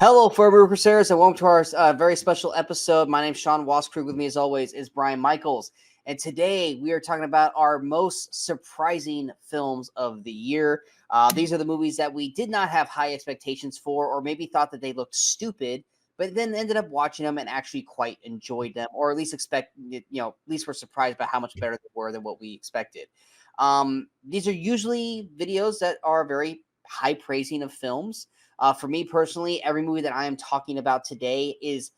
Hello, Forever Crusaders, and welcome to our very special episode. My name is Sean Waskrug. With me, as always, is Brian Michaels. And today we are talking about our most surprising films of the year. These are the movies that we did not have high expectations for, or maybe thought that they looked stupid, but then ended up watching them and actually quite enjoyed them, or at least at least were surprised by how much better they were than what we expected. These are usually videos that are very high praising of films. For me personally, every movie that I am talking about today is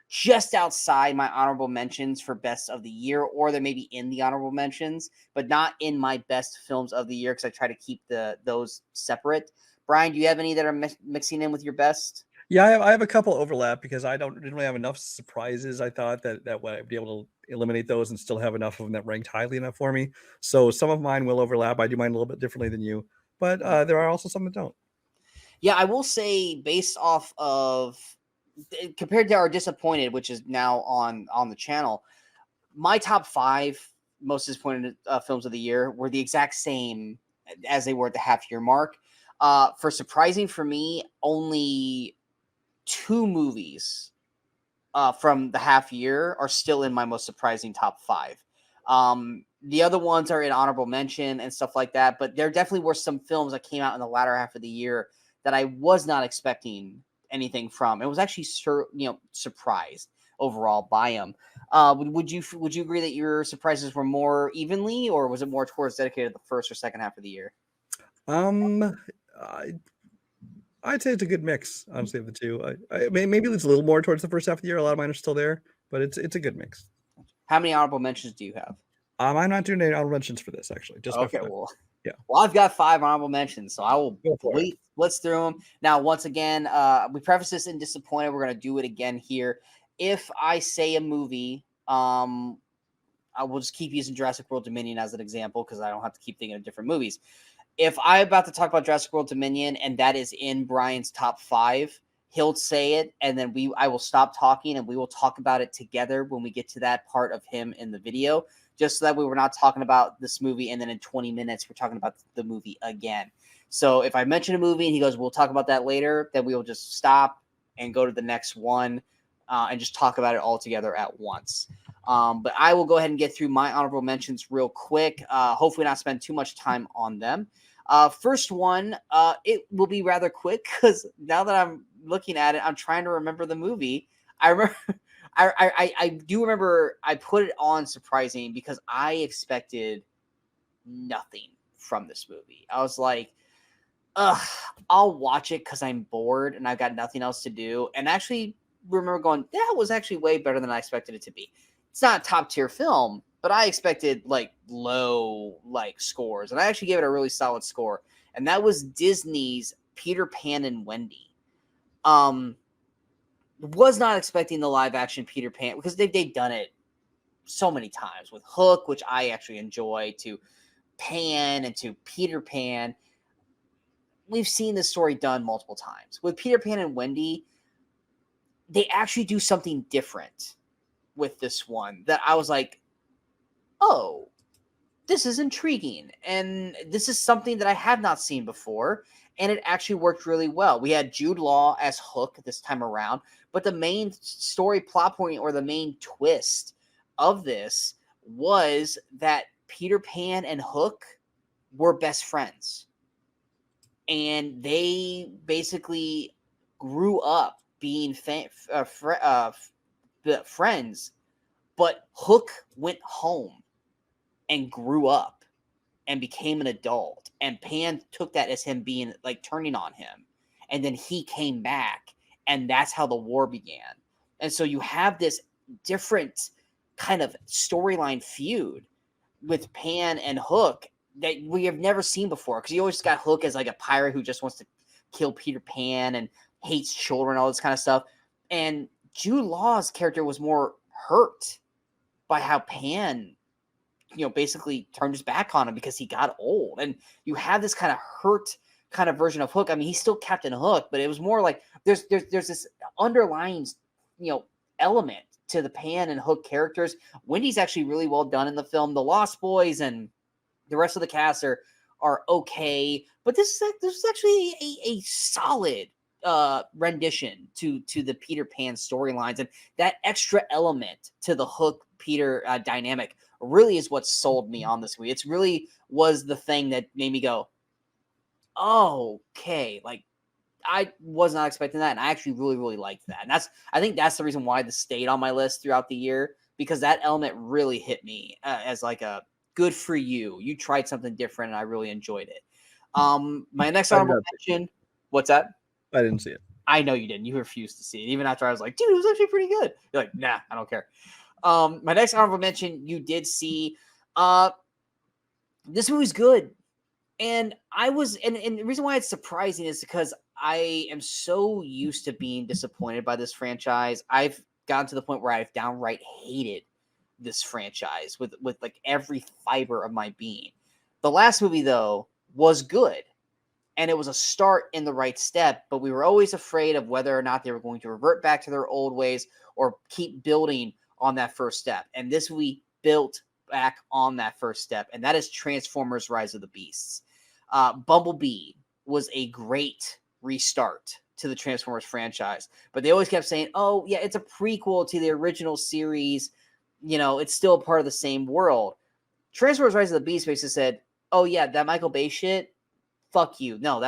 just outside my honorable mentions for best of the year, or they're maybe in the honorable mentions, but not in my best films of the year because I try to keep those separate. Brian, do you have any that are mixing in with your best? Yeah, I have a couple overlap because I didn't really have enough surprises. I thought that I'd be able to eliminate those and still have enough of them that ranked highly enough for me. So some of mine will overlap. I do mine a little bit differently than you, but there are also some that don't. Yeah, I will say based off of compared to our disappointed, which is now on the channel, my top five most disappointed films of the year were the exact same as they were at the half year mark. For surprising for me, only two movies from the half year are still in my most surprising top five. The other ones are in honorable mention and stuff like that, but there definitely were some films that came out in the latter half of the year that I was not expecting anything from. It was actually surprised overall by them. Would you agree that your surprises were more evenly, or was it more towards dedicated to the first or second half of the year? Um, I, I'd say it's a good mix, honestly, of the two. Maybe it's a little more towards the first half of the year. A lot of mine are still there, but it's a good mix. How many honorable mentions do you have? I'm not doing any honorable mentions for this actually, just my Okay, five. well, Yeah, I've got five honorable mentions, so I will go for it. blitz through them. Now, once again, we preface this in disappointed. We're gonna do it again here. If I say a movie, I will just keep using Jurassic World Dominion as an example because I don't have to keep thinking of different movies. If I'm about to talk about Jurassic World Dominion and that is in Brian's top five, he'll say it, and then I will stop talking and we will talk about it together when we get to that part of him in the video, just so that we were not talking about this movie and then in 20 minutes we're talking about the movie again. So if I mention a movie and he goes, we'll talk about that later, then we will just stop and go to the next one and just talk about it all together at once. But I will go ahead and get through my honorable mentions real quick. Hopefully not spend too much time on them. First one, it will be rather quick because now that I'm looking at it, I'm trying to remember the movie. I remember, I do remember I put it on surprising because I expected nothing from this movie. I was like, ugh, I'll watch it because I'm bored and I've got nothing else to do. And actually remember going, that was actually way better than I expected it to be. It's not a top tier film, but I expected like low scores, and I actually gave it a really solid score. And that was Disney's Peter Pan and Wendy. Um, was not expecting the live action Peter Pan because they've done it so many times with Hook, which I actually enjoy, to Pan and to Peter Pan. We've seen this story done multiple times. With Peter Pan and Wendy, they actually do something different with this one that I was like, oh, this is intriguing. And this is something that I have not seen before. And it actually worked really well. We had Jude Law as Hook this time around, but the main story plot point or the main twist of this was that Peter Pan and Hook were best friends. And they basically grew up being friends, but Hook went home and grew up and became an adult, and Pan took that as him being like turning on him, and then he came back, and that's how the war began. And so you have this different kind of storyline feud with Pan and Hook that we have never seen before, because you always got Hook as like a pirate who just wants to kill Peter Pan and hates children, all this kind of stuff. And Jude Law's character was more hurt by how Pan, basically turned his back on him because he got old. And you have this kind of hurt kind of version of Hook. I mean, he's still Captain Hook, but it was more like there's this underlying, element to the Pan and Hook characters. Wendy's actually really well done in the film. The Lost Boys and the rest of the cast are okay, but this is actually a solid rendition to the Peter Pan storylines, and that extra element to the Hook Peter dynamic really is what sold me on this movie. It's really was the thing that made me go, oh, okay, like I was not expecting that, and I actually really, really liked that. And I think that's the reason why this stayed on my list throughout the year, because that element really hit me as like a good for you. You tried something different, and I really enjoyed it. My next honorable mention, what's that? I didn't see it. I know you didn't. You refused to see it, even after I was like, dude, it was actually pretty good. You're like, nah, I don't care. My next honorable mention, you did see. This movie's good. And and the reason why it's surprising is because I am so used to being disappointed by this franchise. I've gotten to the point where I've downright hated this franchise with like every fiber of my being. The last movie, though, was good, and it was a start in the right step, but we were always afraid of whether or not they were going to revert back to their old ways or keep building on that first step. And this movie built back on that first step, and that is Transformers: Rise of the Beasts. Bumblebee was a great restart to the Transformers franchise, but they always kept saying, oh yeah, it's a prequel to the original series, you know, it's still a part of the same world. Transformers: Rise of the Beast basically said, oh yeah, that Michael Bay shit, fuck you. No,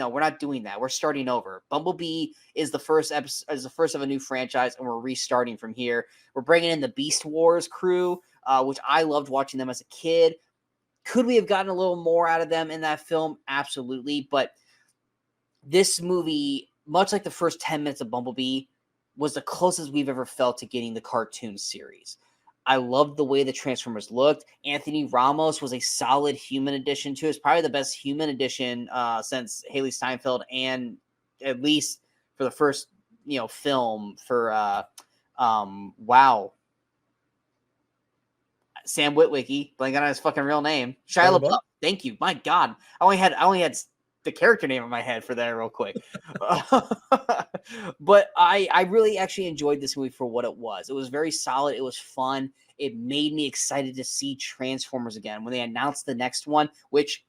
we're not doing that. We're starting over. Bumblebee is the first of a new franchise, and we're restarting from here. We're bringing in the Beast Wars crew, which I loved watching them as a kid. Could we have gotten a little more out of them in that film? Absolutely. But this movie, much like the first 10 minutes of Bumblebee, was the closest we've ever felt to getting the cartoon series. I loved the way the Transformers looked. Anthony Ramos was a solid human addition to it. It's probably the best human addition since Haley Steinfeld, and at least for the first, film for wow. Sam Witwicky, blanking on his fucking real name. Shia LaBeouf. Thank you. My God. I only had the character name in my head for that real quick. But I really actually enjoyed this movie for what it was. It was very solid. It was fun. It made me excited to see Transformers again. When they announced the next one, which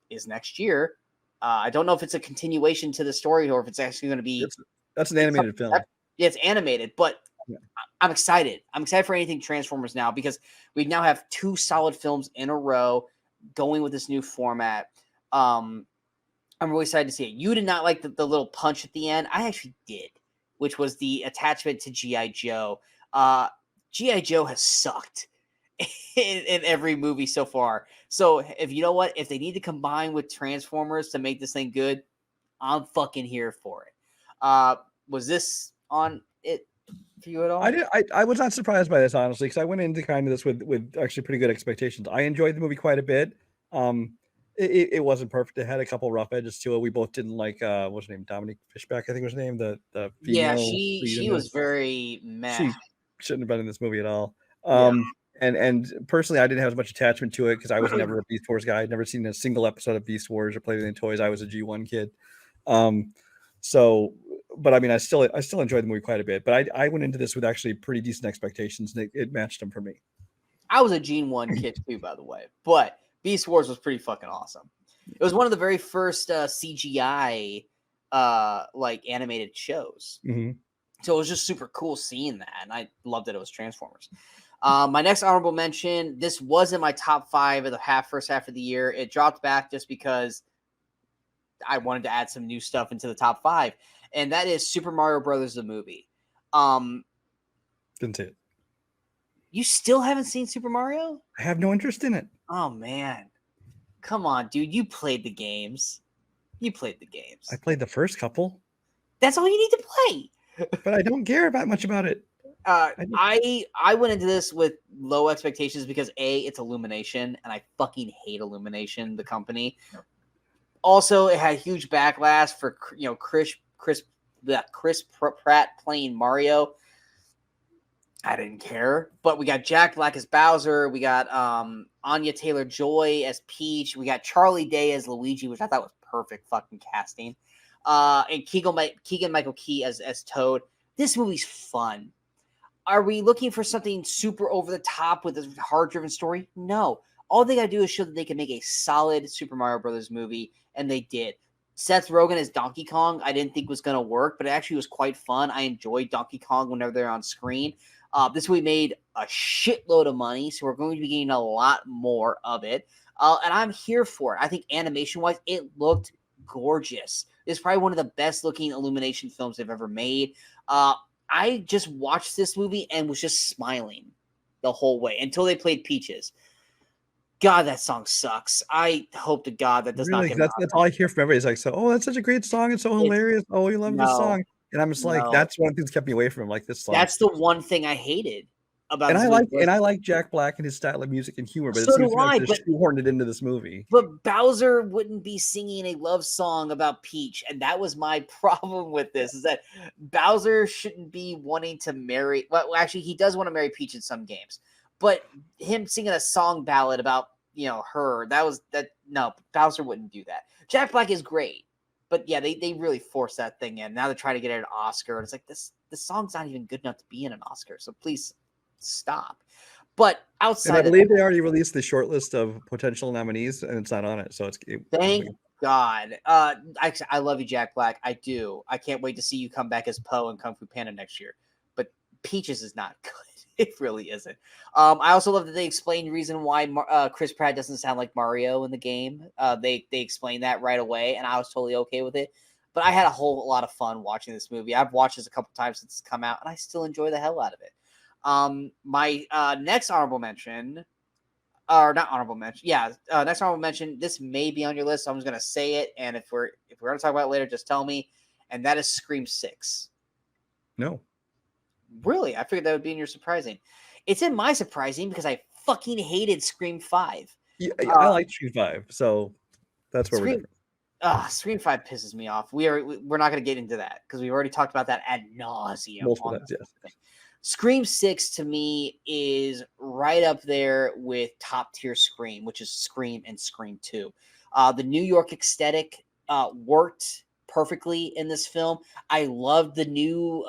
is next year, I don't know if it's a continuation to the story or if it's actually going to be... That's an animated film. Yeah, it's animated, but... Yeah. I'm excited. I'm excited for anything Transformers now, because we now have 2 solid films in a row going with this new format. I'm really excited to see it. You did not like the little punch at the end. I actually did, which was the attachment to G.I. Joe. G.I. Joe has sucked in every movie so far. So if you know what, if they need to combine with Transformers to make this thing good, I'm fucking here for it. Was this on it for you at all? I was not surprised by this, honestly, because I went into kind of this with actually pretty good expectations. I enjoyed the movie quite a bit. It wasn't perfect. It had a couple rough edges to it. We both didn't like what's her name, Dominique Fishback, I think was her name. The female. Yeah, she was very meh. She shouldn't have been in this movie at all. And personally, I didn't have as much attachment to it because I was never a Beast Wars guy. I'd never seen a single episode of Beast Wars or played with any toys. I was a G1 kid. But I mean, I still enjoyed the movie quite a bit. But I went into this with actually pretty decent expectations, and it matched them for me. I was a Gene 1 kid too, by the way. But Beast Wars was pretty fucking awesome. It was one of the very first CGI like animated shows. Mm-hmm. So it was just super cool seeing that, and I loved that it was Transformers. My next honorable mention, this wasn't my top 5 of the first half of the year. It dropped back just because I wanted to add some new stuff into the top 5, and that is Super Mario Brothers the movie. Didn't see it. You still haven't seen Super Mario? I have no interest in it. Oh man, come on, dude! You played the games. I played the first couple. That's all you need to play. But I don't care that much about it. I went into this with low expectations because it's Illumination, and I fucking hate Illumination, the company. Also, it had huge backlash for Chris Pratt playing Mario. I didn't care, but we got Jack Black as Bowser. We got Anya Taylor-Joy as Peach. We got Charlie Day as Luigi, which I thought was perfect fucking casting. And Keegan-Michael Key as Toad. This movie's fun. Are we looking for something super over the top with a hard-driven story? No. All they got to do is show that they can make a solid Super Mario Brothers movie, and they did. Seth Rogen as Donkey Kong, I didn't think was going to work, but it actually was quite fun. I enjoyed Donkey Kong whenever they're on screen. This movie made a shitload of money, so we're going to be getting a lot more of it. And I'm here for it. I think animation-wise, it looked gorgeous. It's probably one of the best-looking Illumination films they've ever made. I just watched this movie and was just smiling the whole way until they played Peaches. God, that song sucks. I hope to God that does not Really, get that's all I hear from everybody. Is like, so, oh, that's such a great song. It's so hilarious. Oh, you love this song. And I'm just like, that's one of the things that kept me away from him. Like, this song. That's the one thing I hated about And this I movie. like Jack Black and his style of music and humor, but it So seems do to me like I, they but shoehorned it into this movie. But Bowser wouldn't be singing a love song about Peach, and that was my problem with this, is that Bowser shouldn't be wanting to marry, well, actually, he does want to marry Peach in some games, but him singing a song ballad about, her, no, Bowser wouldn't do that. Jack Black is great, but yeah, they really forced that thing in. Now they're trying to get an Oscar, and it's like, this song's not even good enough to be in an Oscar, so please stop. But outside, and I believe they already released the short list of potential nominees, and it's not on it. So thank God. I love you, Jack Black. I do. I can't wait to see you come back as Poe in Kung Fu Panda next year. But Peaches is not good. It really isn't. I also love that they explained the reason why Chris Pratt doesn't sound like Mario in the game. They explained that right away, and I was totally okay with it. But I had a whole lot of fun watching this movie. I've watched this a couple times since it's come out, and I still enjoy the hell out of it. My next honorable mention, or not honorable mention, next honorable mention. This may be on your list, so I'm just gonna say it, and if we're gonna talk about it later, just tell me. And that is Scream 6. No, really, I figured that would be in your surprising. It's in my surprising because I fucking hated Scream 5. yeah, I like Scream 5, so that's where we're different. Scream 5 pisses me off. We're not gonna get into that because we've already talked about that ad nauseum. Multiple times, yes. Scream 6 to me is right up there with top tier Scream, which is Scream and Scream 2. The New York aesthetic worked perfectly in this film. I loved the new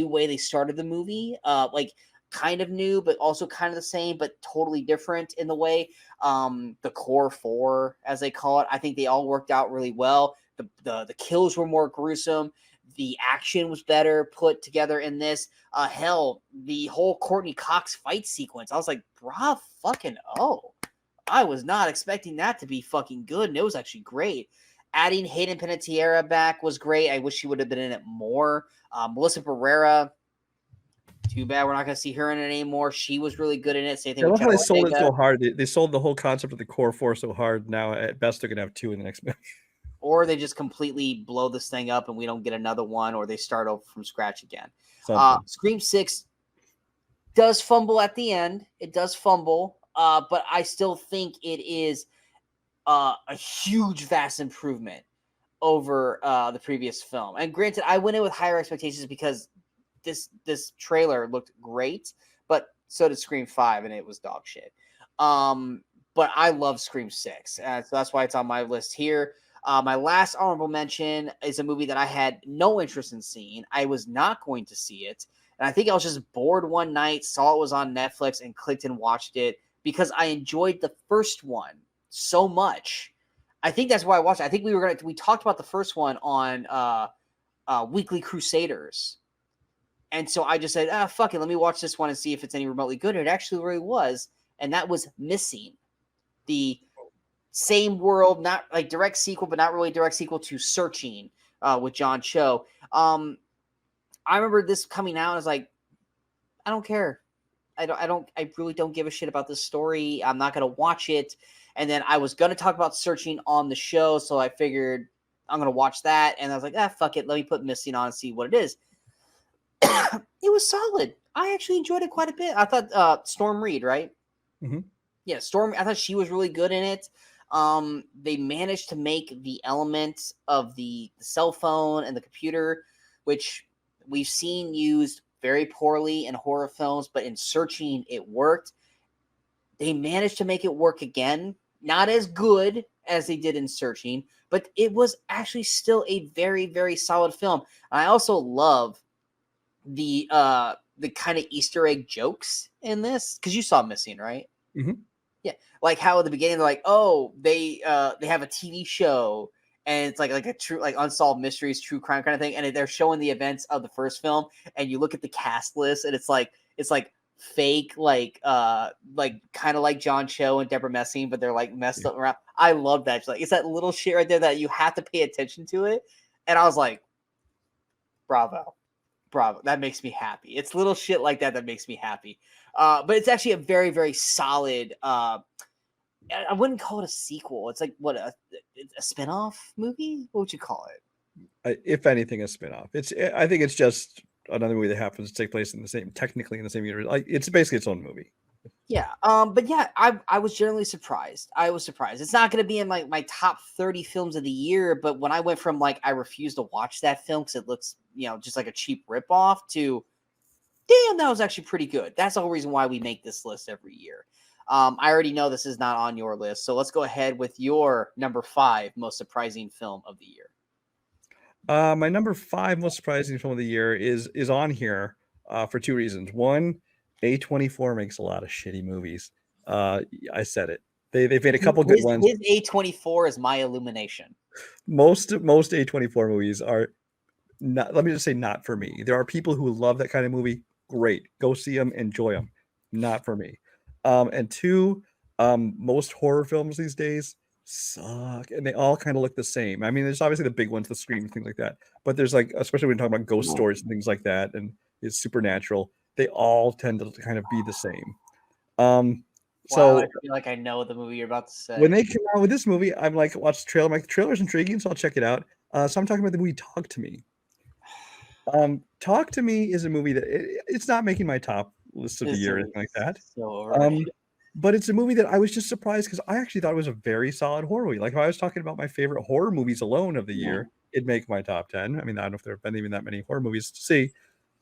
way they started the movie. Like kind of new, but also kind of the same, but totally different in the way. The core four, as they call it, I think they all worked out really well. The kills were more gruesome. The action was better put together in this. Hell, the whole Courtney Cox fight sequence, I was like, brah, fucking oh. I was not expecting that to be fucking good, and it was actually great. Adding Hayden Panettiere back was great. I wish she would have been in it more. Melissa Barrera, too bad we're not going to see her in it anymore. She was really good in it. Same thing with how they sold it so hard. They sold the whole concept of the core four so hard. Now, at best, they're going to have two in the next movie. Or they just completely blow this thing up and we don't get another one, or they start over from scratch again. Scream 6 does fumble at the end. It does fumble, but I still think it is a huge, vast improvement over the previous film. And granted, I went in with higher expectations because this trailer looked great, but so did Scream 5, and it was dog shit. But I love Scream 6, so that's why it's on my list here. My last honorable mention is a movie that I had no interest in seeing. I was not going to see it. And I think I was just bored one night, saw it was on Netflix, and clicked and watched it because I enjoyed the first one so much. I think that's why I watched it. I think we talked about the first one on Weekly Crusaders. And so I just said, fuck it, let me watch this one and see if it's any remotely good. And it actually really was. And that was Missing. The same world, not like direct sequel, but not really direct sequel to Searching with John Cho. I remember this coming out. I was like, I don't care. I really don't give a shit about this story. I'm not going to watch it. And then I was going to talk about Searching on the show. So I figured I'm going to watch that. And I was like, fuck it. Let me put Missing on and see what it is. It was solid. I actually enjoyed it quite a bit. I thought Storm Reed, right? Mm-hmm. Yeah, Storm. I thought she was really good in it. They managed to make the element of the cell phone and the computer, which we've seen used very poorly in horror films, but in Searching, it worked. They managed to make it work again. Not as good as they did in Searching, but it was actually still a very, very solid film. And I also love the kind of Easter egg jokes in this, because you saw Missing, right? Mm-hmm. Yeah, like how at the beginning they're like, oh, they have a TV show and it's like a true like unsolved mysteries, true crime kind of thing. And they're showing the events of the first film, and you look at the cast list, and it's like fake, like kind of like John Cho and Deborah Messing, but they're like messed up around. I love that. Like, it's that little shit right there that you have to pay attention to it. And I was like, bravo. That makes me happy. It's little shit like that makes me happy. But it's actually a very, very solid. I wouldn't call it a sequel. It's like what a spinoff movie. What would you call it? If anything, a spinoff. I think it's just another movie that happens to take place technically in the same universe. Like, it's basically its own movie. Yeah. But yeah, I was generally surprised. I was surprised. It's not going to be in my top 30 films of the year, but when I went from like I refuse to watch that film because it looks, just like a cheap ripoff, to damn, that was actually pretty good. That's the whole reason why we make this list every year. I already know this is not on your list, so let's go ahead with your number 5 most surprising film of the year. My number 5 most surprising film of the year is on here for 2 reasons. One, A24 makes a lot of shitty movies. I said it. They've made a couple good ones. His A24 is my illumination. Most A24 movies are not. Let me just say, not for me. There are people who love that kind of movie. Great, go see them, enjoy them. Not for me. And 2, most horror films these days suck, and they all kind of look the same. I mean, there's obviously the big ones, the Scream and things like that, but there's like, especially when talking about ghost stories and things like that, and it's supernatural, they all tend to kind of be the same. So I feel like I know the movie you're about to say. When they came out with this movie, I'm like, watch the trailer. I'm like, the trailer's intriguing, so I'll check it out. So I'm talking about the movie Talk to Me. Talk to Me is a movie that it's not making my top list of the year or anything like that. So but it's a movie that I was just surprised because I actually thought it was a very solid horror movie. Like, if I was talking about my favorite horror movies alone of the year, it'd make my top 10. I mean, I don't know if there have been even that many horror movies to see,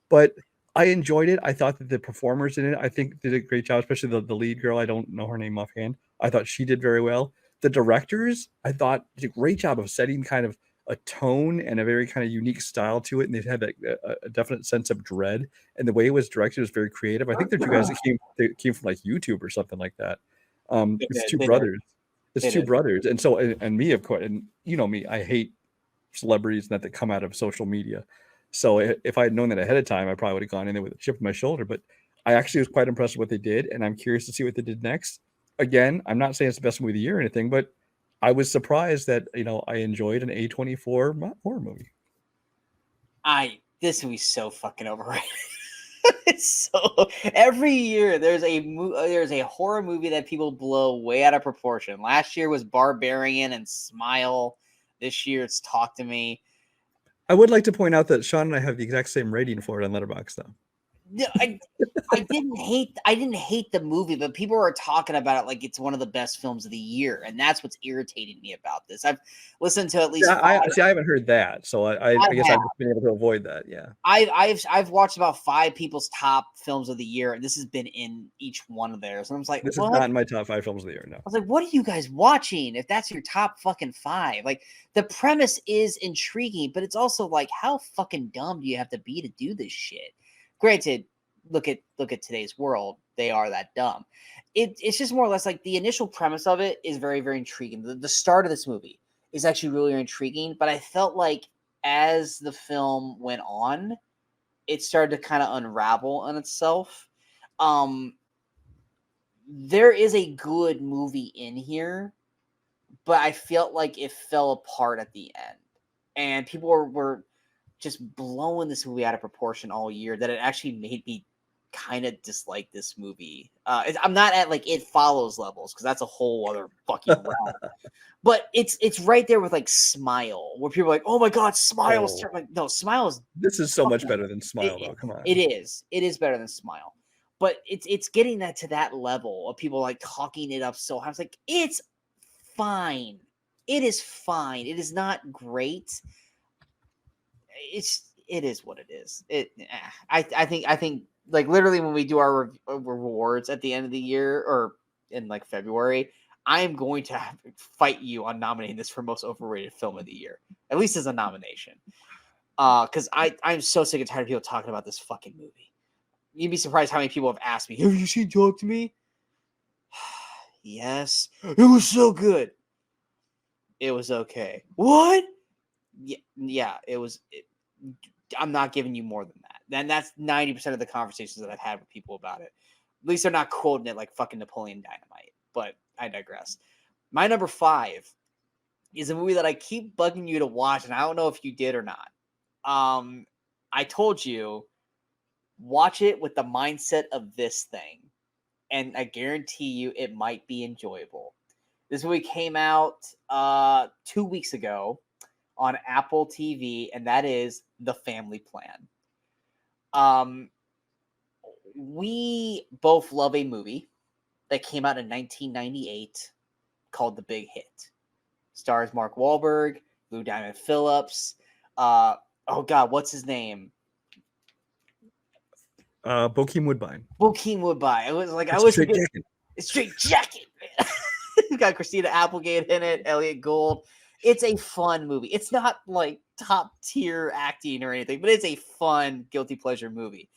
but I enjoyed it. I thought that the performers in it, I think, did a great job, especially the lead girl. I don't know her name offhand. I thought she did very well. The directors, I thought, did a great job of setting kind of a tone and a very kind of unique style to it, and they had a definite sense of dread. And the way it was directed was very creative. I think they're 2 guys that came from like YouTube or something like that. It's 2 brothers. It's 2 brothers, and so and me, of course, and you know me, I hate celebrities that come out of social media. So if I had known that ahead of time, I probably would have gone in there with a chip on my shoulder. But I actually was quite impressed with what they did, and I'm curious to see what they did next. Again, I'm not saying it's the best movie of the year or anything, but I was surprised that I enjoyed an A24 horror movie. This movie's so fucking overrated. It's so every year there's a horror movie that people blow way out of proportion. Last year was Barbarian and Smile. This year it's Talk to Me. I would like to point out that Sean and I have the exact same rating for it on Letterboxd, though. I didn't hate the movie, but people are talking about it like it's one of the best films of the year, and that's what's irritating me about this. I've listened to at least. Yeah, I haven't heard that, so I guess I've been able to avoid that. Yeah, I've watched about 5 people's top films of the year, and this has been in each one of theirs. And I was like, this is not in my top 5 films of the year. No, I was like, what are you guys watching? If that's your top fucking 5, like the premise is intriguing, but it's also like, how fucking dumb do you have to be to do this shit? Granted, look at today's world. They are that dumb. It's just more or less like the initial premise of it is very, very intriguing. The start of this movie is actually really intriguing, but I felt like as the film went on, it started to kind of unravel on itself. There is a good movie in here, but I felt like it fell apart at the end. And people were just blowing this movie out of proportion all year that it actually made me kind of dislike this movie. I'm not at like It Follows levels, because that's a whole other fucking realm. But it's right there with like Smile, where people are like, oh my god, Smile is terrible. Like, no, Smile is this is so much better than Smile, though. Come on. It is better than Smile. But it's getting that to that level of people like talking it up so high. I was like, it's fine. It is fine. It is not great. It is what it is. I think like literally when we do our rewards at the end of the year or in like February, I am going to fight you on nominating this for most overrated film of the year, at least as a nomination. Because I'm so sick and tired of people talking about this fucking movie. You'd be surprised how many people have asked me, have you seen Talk to Me? Yes. It was so good. It was okay. What? Yeah, it was. I'm not giving you more than that. And that's 90% of the conversations that I've had with people about it. At least they're not quoting it like fucking Napoleon Dynamite. But I digress. My number 5 is a movie that I keep bugging you to watch, and I don't know if you did or not. I told you, watch it with the mindset of this thing, and I guarantee you it might be enjoyable. This movie came out 2 weeks ago on Apple TV, and that is The Family Plan. We both love a movie that came out in 1998 called The Big Hit. Stars Mark Wahlberg, Lou Diamond Phillips. Oh God, what's his name? Bokeem Woodbine. Bokeem Woodbine. It was like It's I was Straight Jacket. Straight Jacket. It's got Christina Applegate in it, Elliot Gould. It's a fun movie. It's not like top tier acting or anything, but it's a fun guilty pleasure movie.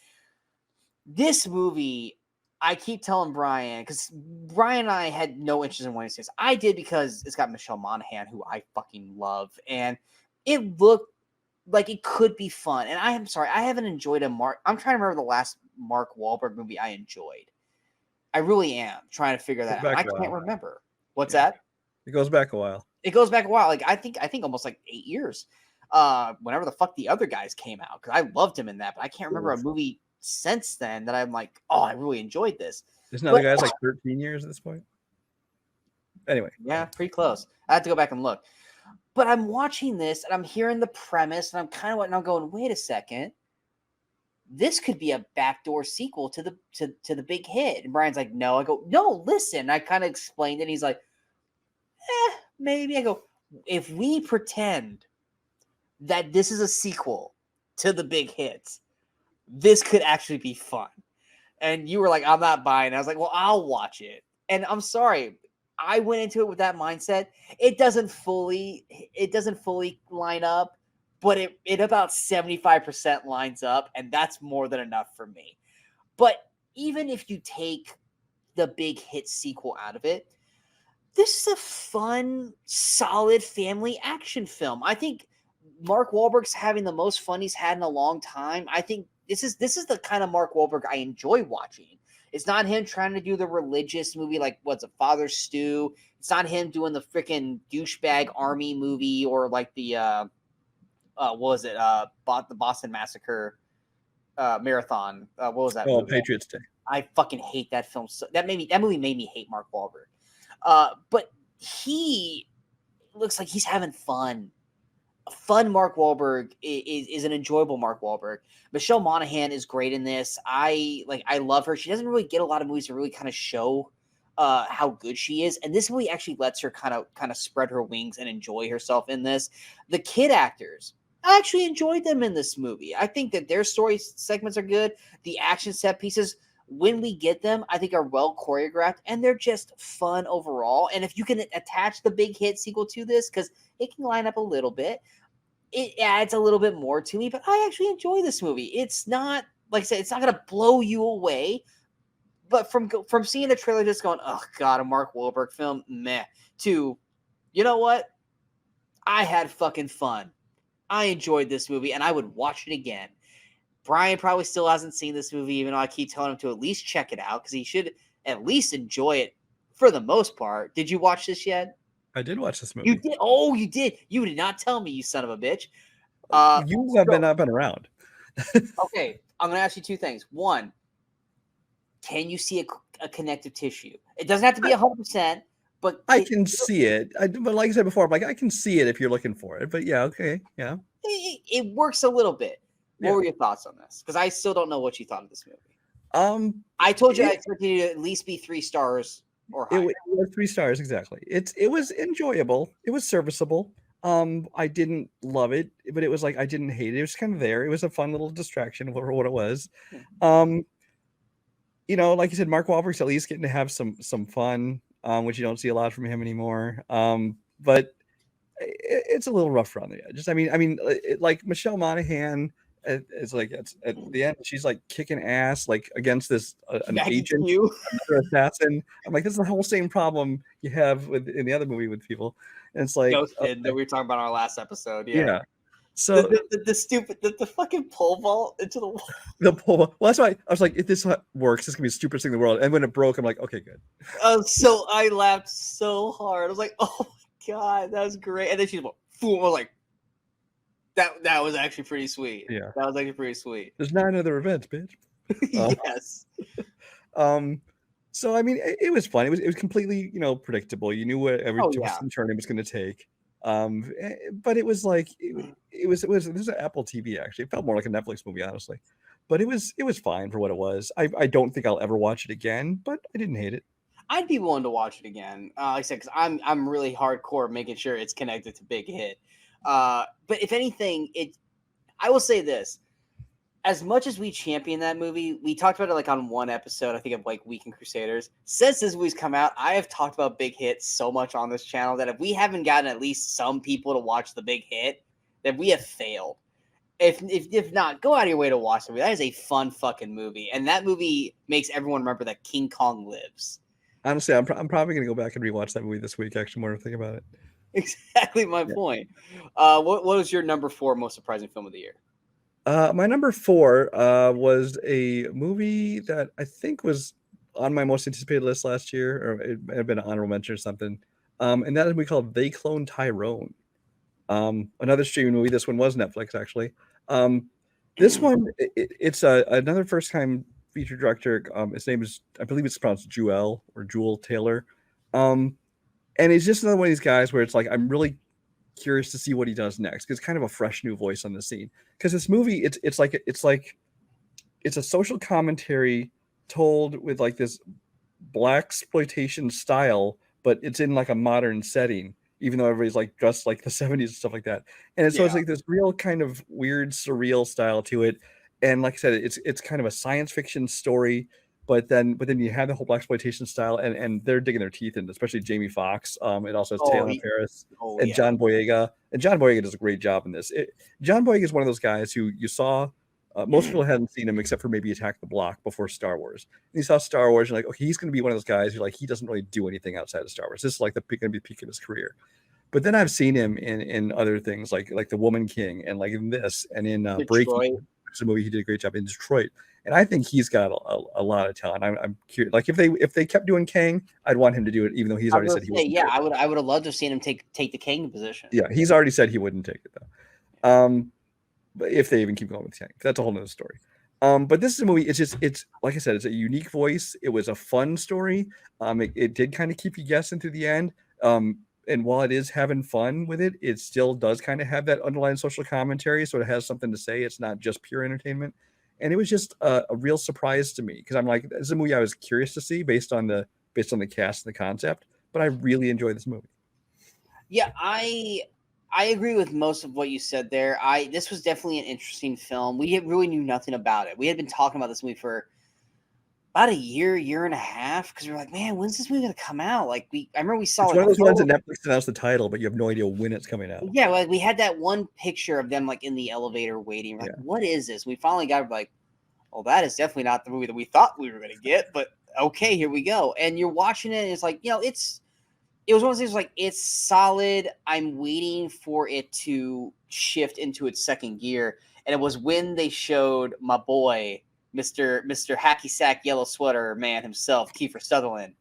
This movie, I keep telling Brian, because Brian and I had no interest in wanting to see this. I did because it's got Michelle Monaghan, who I fucking love, and it looked like it could be fun. And I am sorry, I haven't enjoyed I'm trying to remember the last Mark Wahlberg movie I enjoyed. I really am trying to figure that out. I can't remember. What's that? It goes back a while. It goes back a while. Like I think almost like 8 years. Whenever the fuck the other guys came out, because I loved him in that, but I can't remember a movie since then that I'm like, oh, I really enjoyed this. Isn't that the guy's like 13 years at this point? Anyway. Yeah, pretty close. I have to go back and look. But I'm watching this and I'm hearing the premise and I'm going, wait a second. This could be a backdoor sequel to the Big Hit. And Brian's like, no. I go, no, listen. I kind of explained it. And he's like, maybe. I go, if we pretend that this is a sequel to the Big Hits, this could actually be fun. And you were like, I'm not buying it. I was like, well, I'll watch it. And I'm sorry. I went into it with that mindset. It doesn't fully line up, but it about 75% lines up, and that's more than enough for me. But even if you take the Big Hit sequel out of it, this is a fun, solid family action film. I think Mark Wahlberg's having the most fun he's had in a long time. I think this is the kind of Mark Wahlberg I enjoy watching. It's not him trying to do the religious movie like what's a Father Stew. It's not him doing the freaking douchebag army movie or like the what was it? The Boston Massacre marathon. What was that? Oh, movie? Patriots Day. I fucking hate that film. So that movie made me hate Mark Wahlberg. But he looks like he's having fun. A fun Mark Wahlberg is an enjoyable Mark Wahlberg. Michelle Monaghan is great in this. I love her. She doesn't really get a lot of movies to really kind of show how good she is, and this movie actually lets her kind of spread her wings and enjoy herself in this. The kid actors, I actually enjoyed them in this movie. I think that their story segments are good. The action set pieces, when we get them, I think are well choreographed, and they're just fun overall. And if you can attach the Big Hit sequel to this, because it can line up a little bit, it adds a little bit more to me. But I actually enjoy this movie. It's not, like I said, it's not going to blow you away. But from seeing the trailer, just going, oh God, a Mark Wahlberg film, meh, to, you know what? I had fucking fun. I enjoyed this movie, and I would watch it again. Brian probably still hasn't seen this movie, even though I keep telling him to at least check it out, because he should at least enjoy it for the most part. Did you watch this yet? I did watch this movie. You did? Oh, you did. You did not tell me, you son of a bitch. You have been up and around. Okay, I'm going to ask you two things. One, can you see a connective tissue? It doesn't have to be 100%, but I can see it. But like I said before, I can see it if you're looking for it. But yeah, okay, yeah. It works a little bit. What were your thoughts on this? Because I still don't know what you thought of this movie. I told you I expected you to at least be 3 stars or higher. It was 3 stars exactly. It was enjoyable. It was serviceable. I didn't love it, but it was like I didn't hate it. It was kind of there. It was a fun little distraction for what it was. You know, like you said, Mark Wahlberg's at least getting to have some fun, which you don't see a lot from him anymore. But it's a little rough around the edges. I mean, like Michelle Monaghan It's like it's at the end, she's like kicking ass like against this an Maggie agent, Q. another assassin. I'm like, this is the whole same problem you have with in the other movie with people. And it's like, Ghosted that we were talking about in our last episode. Yeah. yeah. So The stupid the fucking pole vault into the wall. the pole. Well, that's why I was like, if this works, this can be the stupidest thing in the world. And when it broke, I'm like, okay, good. So I laughed so hard. I was like, oh my god, that was great. And then she's like, fool. I was like, that was actually pretty sweet. Yeah. That was actually pretty sweet. There's 9 other events, bitch. Yes. So I mean, it was fun. It was completely, predictable. You knew what every twist and turn it was going to take. But it was like it was this is an Apple TV actually. It felt more like a Netflix movie, honestly. But it was fine for what it was. I don't think I'll ever watch it again, but I didn't hate it. I'd be willing to watch it again. Like I said, because I'm really hardcore making sure it's connected to Big Hit. But if anything, I will say this. As much as we champion that movie, we talked about it like on one episode, I think of like Weekend Crusaders. Since this movie's come out, I have talked about Big Hit so much on this channel that if we haven't gotten at least some people to watch the Big Hit, then we have failed. If not, go out of your way to watch the movie. That is a fun fucking movie. And that movie makes everyone remember that King Kong lives. Honestly, I'm probably going to go back and rewatch that movie this week, actually, more to think about it. Exactly my point. What was your number 4 most surprising film of the year? My number 4 was a movie that I think was on my most anticipated list last year, or it may have been an honorable mention or something. And that is a movie called They Clone Tyrone. Another streaming movie. This one was Netflix, actually. This one, it's another first-time feature director. His name is, I believe it's pronounced Jewel or Jewel Taylor. And he's just another one of these guys where it's like, I'm really curious to see what he does next, because it's kind of a fresh new voice on the scene. Because this movie, it's a social commentary told with like this blaxploitation style, but it's in like a modern setting, even though everybody's like dressed like the 70s and stuff like that. And so it's like this real kind of weird surreal style to it. And like I said, it's kind of a science fiction story, but then you have the whole blaxploitation style, and they're digging their teeth in, especially Jamie Foxx. It also has Taylor Paris and John Boyega. And John Boyega does a great job in this. John Boyega is one of those guys who you saw. Most people hadn't seen him except for maybe Attack the Block before Star Wars. And you saw Star Wars, and like, okay, he's going to be one of those guys who like he doesn't really do anything outside of Star Wars. This is like going to be the peak of his career. But then I've seen him in other things like The Woman King, and like in this, and in Breaking. It's a movie he did a great job in Detroit. And I think he's got a lot of talent. I'm curious. Like if they kept doing Kang, I'd want him to do it, even though he's already said he wouldn't. Yeah, I would have loved to have seen him take the Kang position. Yeah, he's already said he wouldn't take it though. But if they even keep going with Kang, that's a whole nother story. But this is a movie. It's like I said, it's a unique voice. It was a fun story. It did kind of keep you guessing through the end. And while it is having fun with it, it still does kind of have that underlying social commentary. So it has something to say. It's not just pure entertainment. And it was just a real surprise to me, because I'm like, this is a movie I was curious to see based on the cast and the concept. But I really enjoyed this movie. Yeah, I agree with most of what you said there. This was definitely an interesting film. We really knew nothing about it. We had been talking about this movie for about a year and a half, because we were like, man, when's this movie gonna come out? Like I remember we saw it's one of those ones that Netflix announced the title, but you have no idea when it's coming out. Yeah, like we had that one picture of them like in the elevator waiting. We're like, what is this? We finally got like, well, that is definitely not the movie that we thought we were gonna get, but okay, here we go. And you're watching it, and it's like, it was one of those things like, it's solid. I'm waiting for it to shift into its second gear. And it was when they showed my boy, Mr. Hacky Sack Yellow Sweater Man himself, Kiefer Sutherland,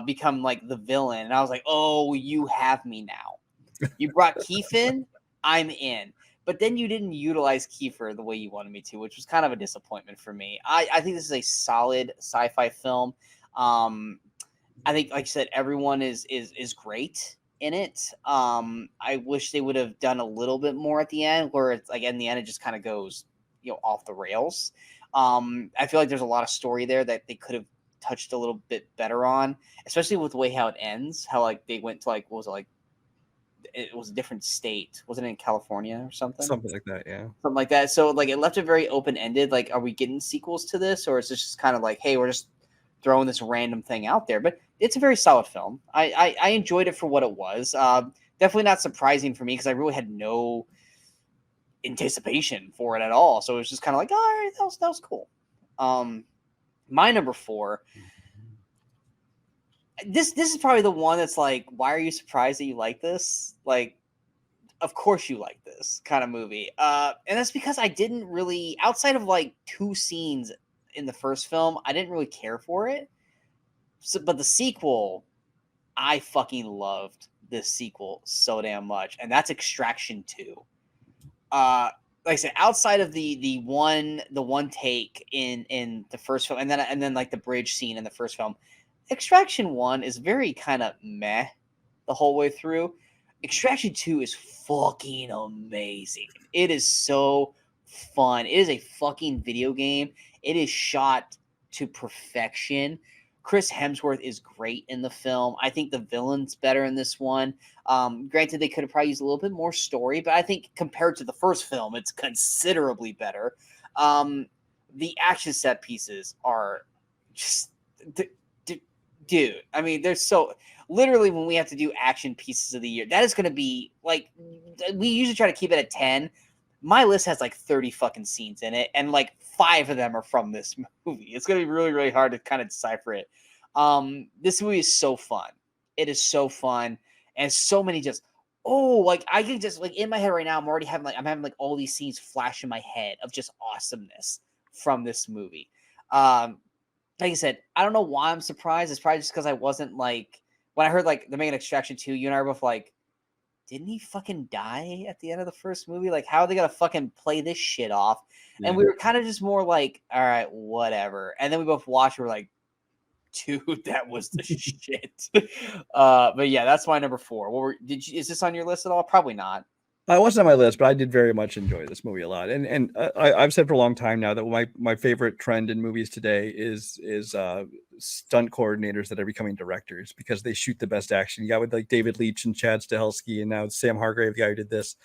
become like the villain. And I was like, oh, you have me now. You brought Keith in, I'm in. But then you didn't utilize Kiefer the way you wanted me to, which was kind of a disappointment for me. I think this is a solid sci-fi film. I think, like you said, everyone is great in it. I wish they would have done a little bit more at the end, where it's like in the end it just kind of goes, off the rails. I feel like there's a lot of story there that they could have touched a little bit better on, especially with the way how it ends. How like they went to like, what was it like? It was a different state. Wasn't it in California or something? Something like that, yeah. Something like that. So like it left it very open ended. Like, are we getting sequels to this, or is this just kind of like, hey, we're just throwing this random thing out there? But it's a very solid film. I enjoyed it for what it was. Definitely not surprising for me, because I really had no anticipation for it at all. So it was just kind of like, all right, that was cool. My number 4. This is probably the one that's like, why are you surprised that you like this? Like, of course you like this kind of movie. And that's because I didn't really, outside of like 2 scenes in the first film, I didn't really care for it. So, but the sequel, I fucking loved this sequel so damn much, and that's Extraction 2. Like I said, outside of the one take in the first film, and then like the bridge scene in the first film, Extraction 1 is very kind of meh the whole way through. Extraction 2 is fucking amazing. It is so fun. It is a fucking video game. It is shot to perfection. Chris Hemsworth is great in the film. I think the villain's better in this one. Granted, they could have probably used a little bit more story, but I think compared to the first film, it's considerably better. The action set pieces are just, dude. I mean, they're so literally when we have to do action pieces of the year, that is going to be like, we usually try to keep it at 10. My list has like 30 fucking scenes in it, and like 5 of them are from this movie. It's going to be really, really hard to kind of decipher it. This movie is so fun. It is so fun. And so many just, like I can just like in my head right now, I'm having like all these scenes flash in my head of just awesomeness from this movie. Like I said, I don't know why I'm surprised. It's probably just because I wasn't like, when I heard like the main Extraction 2, you and I were both like, didn't he fucking die at the end of the first movie? Like, how are they gonna fucking play this shit off? Yeah. And we were kind of just more like, all right, whatever. And then we both watched, we were like, dude, that was the shit. But yeah, that's my number 4. Is this on your list at all? Probably not. I wasn't on my list, but I did very much enjoy this movie a lot. And I've said for a long time now that my favorite trend in movies today is stunt coordinators that are becoming directors, because they shoot the best action. You got with like David Leitch and Chad Stahelski, and now Sam Hargrave, the guy who did this.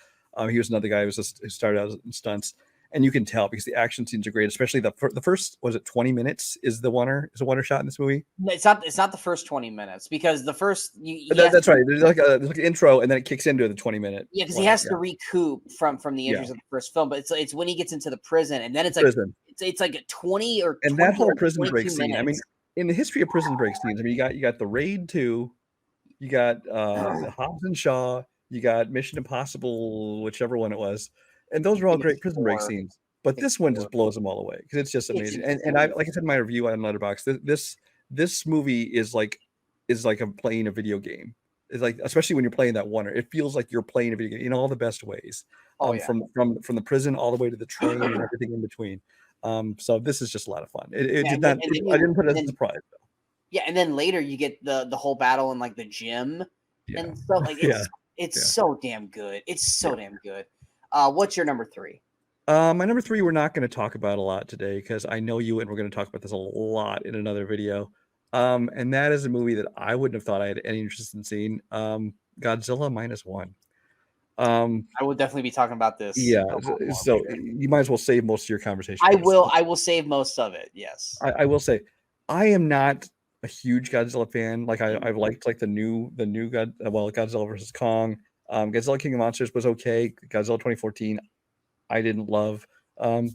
He was another guy who started out in stunts. And you can tell because the action scenes are great, especially the first, was it 20 minutes is a wonder shot in this movie? It's not the first 20 minutes, because the first that's right. There's like an intro, and then it kicks into the 20-minute. Yeah, because he has to recoup from the injuries of the first film, but it's when he gets into the prison, and then it's like it's like a 20 or 20 and that whole prison break minutes. scene. I mean, in the history of prison break scenes, I mean, you got the Raid 2, you got Hobbs and Shaw, you got Mission Impossible, whichever one it was. And those are all great prison break scenes, but this one just blows them all away because it's just amazing. And I, like I said in my review on Letterboxd, this movie is like playing a video game. It's like, especially when you're playing that one, it feels like you're playing a video game in all the best ways. From the prison all the way to the train and everything in between. So this is just a lot of fun. I didn't put it as a surprise though. Yeah, and then later you get the whole battle in like the gym and stuff. Like it's so damn good. It's so damn good. What's your number 3? My number 3, we're not going to talk about a lot today because I know you and we're going to talk about this a lot in another video. And that is a movie that I wouldn't have thought I had any interest in seeing. Godzilla -1. I would definitely be talking about this. Yeah, so you might as well save most of your conversation. I will save most of it. Yes, I will say, I am not a huge Godzilla fan. Like I've liked like the new Godzilla versus Kong. Godzilla King of Monsters was okay. Godzilla 2014, I didn't love, but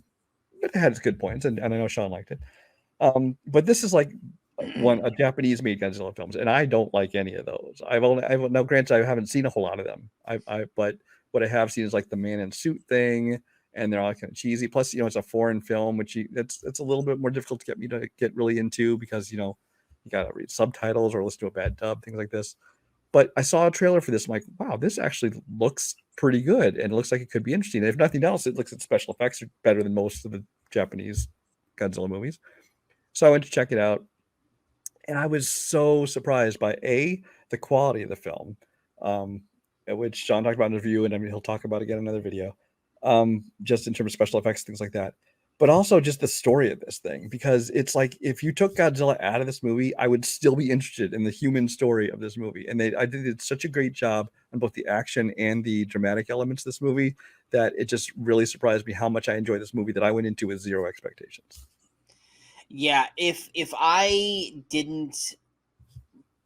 it had its good points, and I know Sean liked it. But this is like a Japanese made Godzilla films, and I don't like any of those. Now granted, I haven't seen a whole lot of them. But what I have seen is like the man in suit thing, and they're all kind of cheesy. Plus, it's a foreign film, which it's a little bit more difficult to get me to get really into because you gotta read subtitles or listen to a bad dub, things like this. But I saw a trailer for this. I'm like, wow, this actually looks pretty good, and it looks like it could be interesting. And if nothing else, it looks at special effects are better than most of the Japanese Godzilla movies. So I went to check it out, and I was so surprised by the quality of the film, which Sean talked about in the review, and I mean he'll talk about again in another video, just in terms of special effects, things like that. But also just the story of this thing, because it's like if you took Godzilla out of this movie, I would still be interested in the human story of this movie. And I did such a great job on both the action and the dramatic elements of this movie that it just really surprised me how much I enjoyed this movie that I went into with zero expectations. Yeah, if I didn't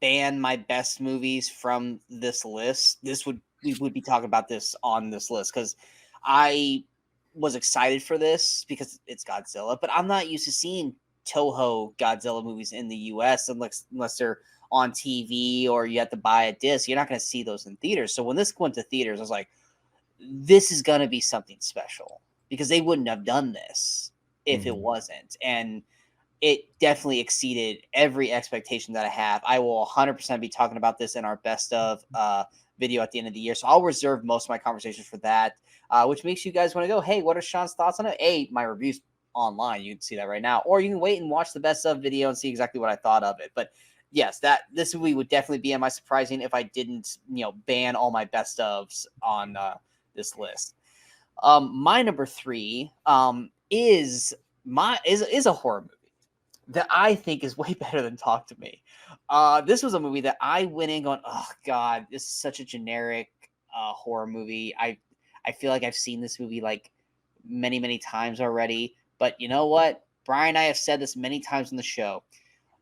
ban my best movies from this list, we would be talking about this on this list because I was excited for this because it's Godzilla, but I'm not used to seeing Toho Godzilla movies in the US unless they're on TV or you have to buy a disc. You're not going to see those in theaters. So when this went to theaters, I was like, this is going to be something special because they wouldn't have done this if it wasn't. And it definitely exceeded every expectation that I have. I will 100% be talking about this in our best of video at the end of the year. So I'll reserve most of my conversations for that, which makes you guys want to go, hey, what are Sean's thoughts on it? My review's online. You can see that right now. Or you can wait and watch the best of video and see exactly what I thought of it. But yes, this movie would definitely be in my surprising if I didn't, ban all my best ofs on this list. My number 3 is a horror movie that I think is way better than Talk to Me. This was a movie that I went in going, oh God, this is such a generic horror movie. I feel like I've seen this movie like many, many times already. But you know what? Brian and I have said this many times on the show.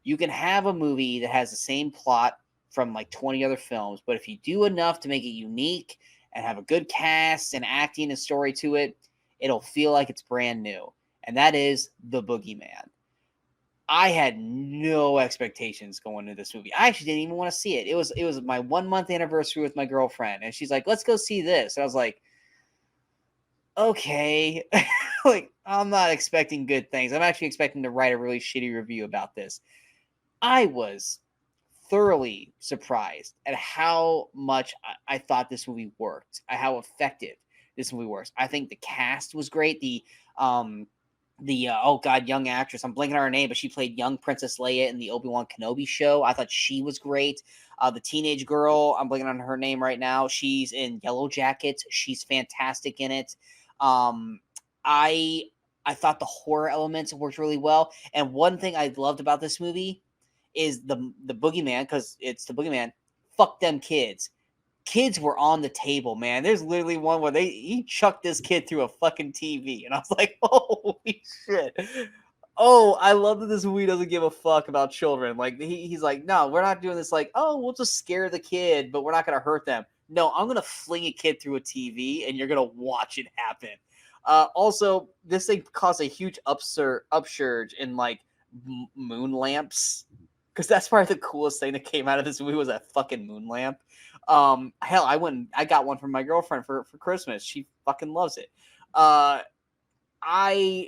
You can have a movie that has the same plot from like 20 other films, but if you do enough to make it unique and have a good cast and acting and story to it, it'll feel like it's brand new. And that is The Boogeyman. I had no expectations going into this movie. I actually didn't even want to see it. It was my 1 month anniversary with my girlfriend, and she's like, "Let's go see this." And I was like, "Okay." Like, I'm not expecting good things. I'm actually expecting to write a really shitty review about this. I was thoroughly surprised at how much I thought this movie worked, how effective this movie works. I think the cast was great. The young actress, I'm blanking on her name, but she played young Princess Leia in the Obi-Wan Kenobi show. I thought she was great. The teenage girl, I'm blanking on her name right now. She's in Yellow Jackets. She's fantastic in it. I thought the horror elements worked really well. And one thing I loved about this movie is the boogeyman, because it's the boogeyman. Fuck them kids. Kids were on the table, man. There's literally one where he chucked this kid through a fucking TV, and I was like, holy shit. Oh, I love that this movie doesn't give a fuck about children. Like he's like, no, we're not doing this. Like, oh, we'll just scare the kid, but we're not gonna hurt them. No, I'm gonna fling a kid through a TV, and you're gonna watch it happen. Also, this thing caused a huge upsurge in like moon lamps, because that's probably the coolest thing that came out of this movie was that fucking moon lamp. Hell, I got one from my girlfriend for Christmas. She fucking loves it.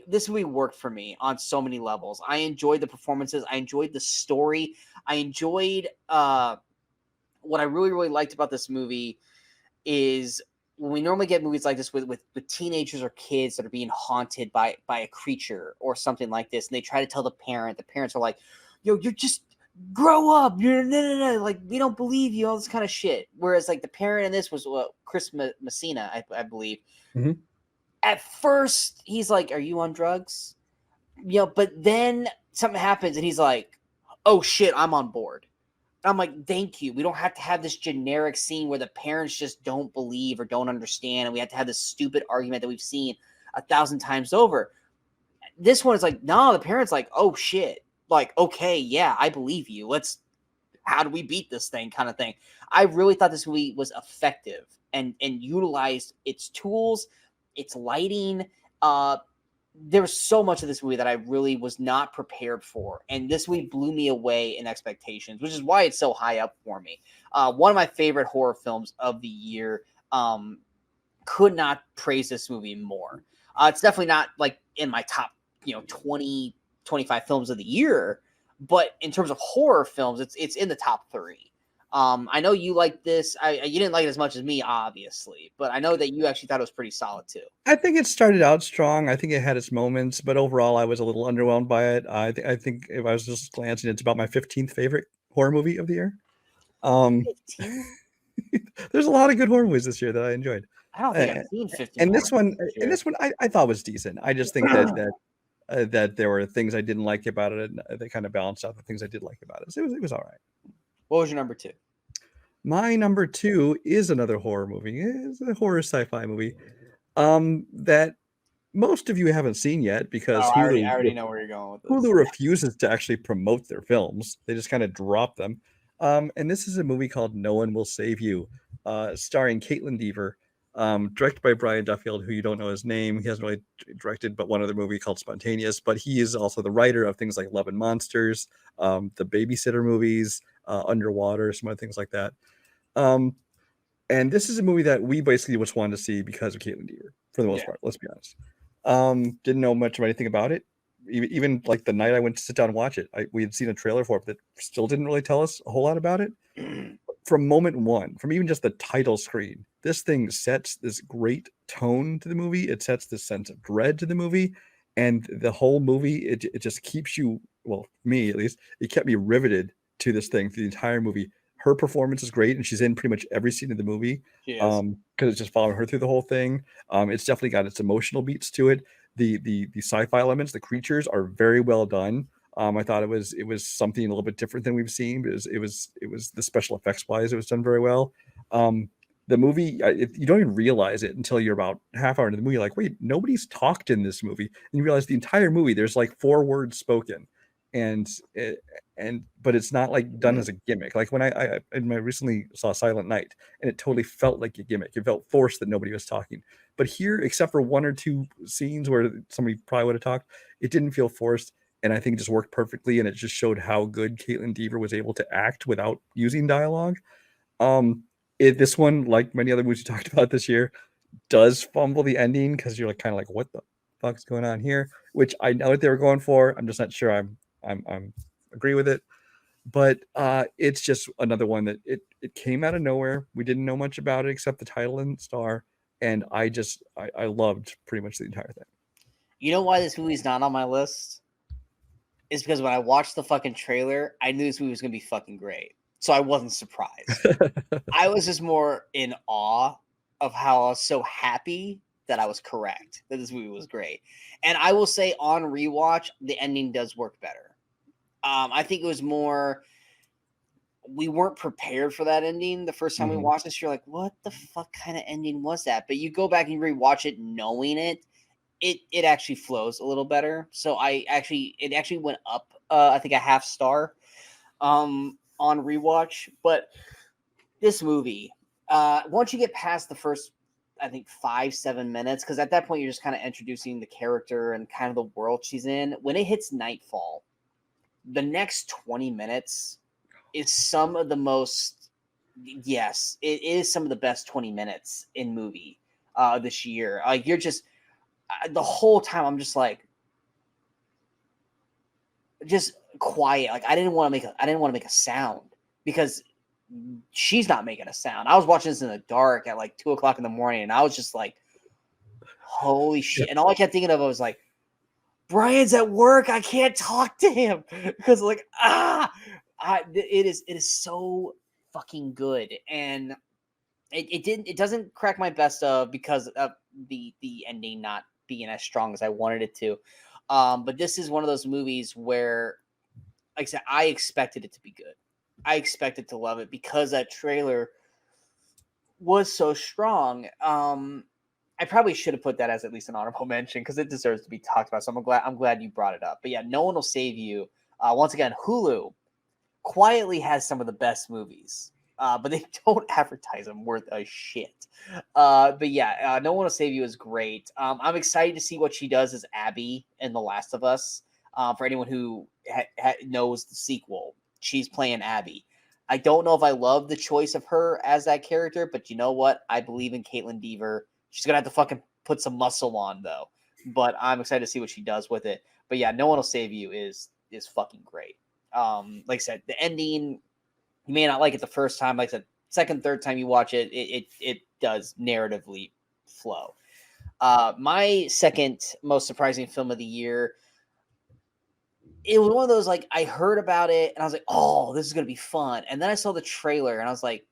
This movie worked for me on so many levels. I enjoyed the performances. I enjoyed the story. I enjoyed what I really, really liked about this movie is when we normally get movies like this with teenagers or kids that are being haunted by a creature or something like this, and they try to tell the parents are like, yo, you're just grow up. You're no. Like, we don't believe you, all this kind of shit. Whereas like the parent in this was Chris Messina, I believe. Mm-hmm. At first, he's like, are you on drugs? But then something happens and he's like, oh shit, I'm on board. I'm like, thank you. We don't have to have this generic scene where the parents just don't believe or don't understand, and we have to have this stupid argument that we've seen 1,000 times over. This one is like, no, the parents like, oh shit. Like, okay, yeah, I believe you. How do we beat this thing kind of thing. I really thought this movie was effective and utilized its tools, its lighting. There was so much of this movie that I really was not prepared for. And this movie blew me away in expectations, which is why it's so high up for me. One of my favorite horror films of the year. Could not praise this movie more. It's definitely not like in my top, 20, 25 films of the year, but in terms of horror films, it's in the top 3. I know you like this. You didn't like it as much as me, obviously, but I know that you actually thought it was pretty solid too. I think it started out strong. I think it had its moments, but overall, I was a little underwhelmed by it. I think if I was just glancing, it's about my 15th favorite horror movie of the year. 15? There's a lot of good horror movies this year that I enjoyed. I don't think I've seen 15. And this one, I thought was decent. I just think that there were things I didn't like about it, and they kind of balanced out the things I did like about it. So it was all right. What was your number 2? My number 2 is another horror movie. It's a horror sci-fi movie that most of you haven't seen yet because I already know where you're going with this. Hulu refuses to actually promote their films. They just kind of drop them. And this is a movie called No One Will Save You, starring Caitlin Dever. Directed by Brian Duffield, who you don't know his name. He hasn't really directed but one other movie called Spontaneous, but he is also the writer of things like Love and Monsters, the Babysitter movies, Underwater, some other things like that. Um, and this is a movie that we basically just wanted to see because of Caitlin Dever, for the most part. Let's be honest. Didn't know much of anything about it. Even like the night I went to sit down and watch it, we had seen a trailer for it that still didn't really tell us a whole lot about it. From moment one, from even just the title screen, this thing sets this great tone to the movie. It sets this sense of dread to the movie, and the whole movie, it just keeps you, well, me at least, it kept me riveted to this thing through the entire movie. Her performance is great, and she's in pretty much every scene of the movie. Because it's just following her through the whole thing. It's definitely got its emotional beats to it. The sci-fi elements, the creatures are very well done. I thought it was something a little bit different than we've seen. It was the special effects wise, it was done very well. The movie, you don't even realize it until you're about half hour into the movie. You're like, wait, nobody's talked in this movie, and you realize the entire movie there's like 4 words spoken, and but it's not like done as a gimmick. Like when I recently saw Silent Night, and it totally felt like a gimmick. It felt forced that nobody was talking. But here, except for 1 or 2 scenes where somebody probably would have talked, it didn't feel forced. And I think it just worked perfectly, and it just showed how good Caitlin Dever was able to act without using dialogue. This one, like many other movies we talked about this year, does fumble the ending because you're like kind of like, what the fuck's going on here? Which I know what they were going for. I'm just not sure I'm agree with it. But it's just another one that it came out of nowhere. We didn't know much about it except the title and star, and I loved pretty much the entire thing. You know why this movie's not on my list? Is because when I watched the fucking trailer, I knew this movie was gonna be fucking great. So I wasn't surprised. I was just more in awe of how I was so happy that I was correct, that this movie was great. And I will say on rewatch, the ending does work better. I think it was more, we weren't prepared for that ending the first time we watched this. You're like, what the fuck kind of ending was that? But you go back and rewatch it knowing it actually flows a little better. So it actually went up I think a half star on rewatch. But this movie, once you get past the first, I think 5-7 minutes, because at that point you're just kind of introducing the character and kind of the world she's in. When it hits nightfall, the next 20 minutes is some of the most, yes, it is some of the best 20 minutes in movie this year. Like you're just, the whole time I'm just like, just quiet. Like I didn't want to make a sound because she's not making a sound. I was watching this in the dark at like 2:00 in the morning, and I was just like, holy shit. And all I kept thinking of was like, Brian's at work. I can't talk to him because like, it is so fucking good. And it doesn't crack my best because of the ending not being as strong as I wanted it to. But this is one of those movies where, like I said, I expected it to be good. I expected to love it because that trailer was so strong. I probably should have put that as at least an honorable mention because it deserves to be talked about. So I'm glad you brought it up. But yeah, No One Will Save You. Once again, Hulu quietly has some of the best movies. But they don't advertise them worth a shit. But yeah, No One Will Save You is great. I'm excited to see what she does as Abby in The Last of Us. For anyone who knows the sequel, she's playing Abby. I don't know if I love the choice of her as that character, but you know what? I believe in Caitlin Dever. She's gonna have to fucking put some muscle on though. But I'm excited to see what she does with it. But yeah, No One Will Save You is fucking great. Like I said, the ending, you may not like it the first time. Like I said, second, third time you watch it, it does narratively flow. My second most surprising film of the year, it was one of those, like, I heard about it and I was like, oh, this is going to be fun. And then I saw the trailer and I was like,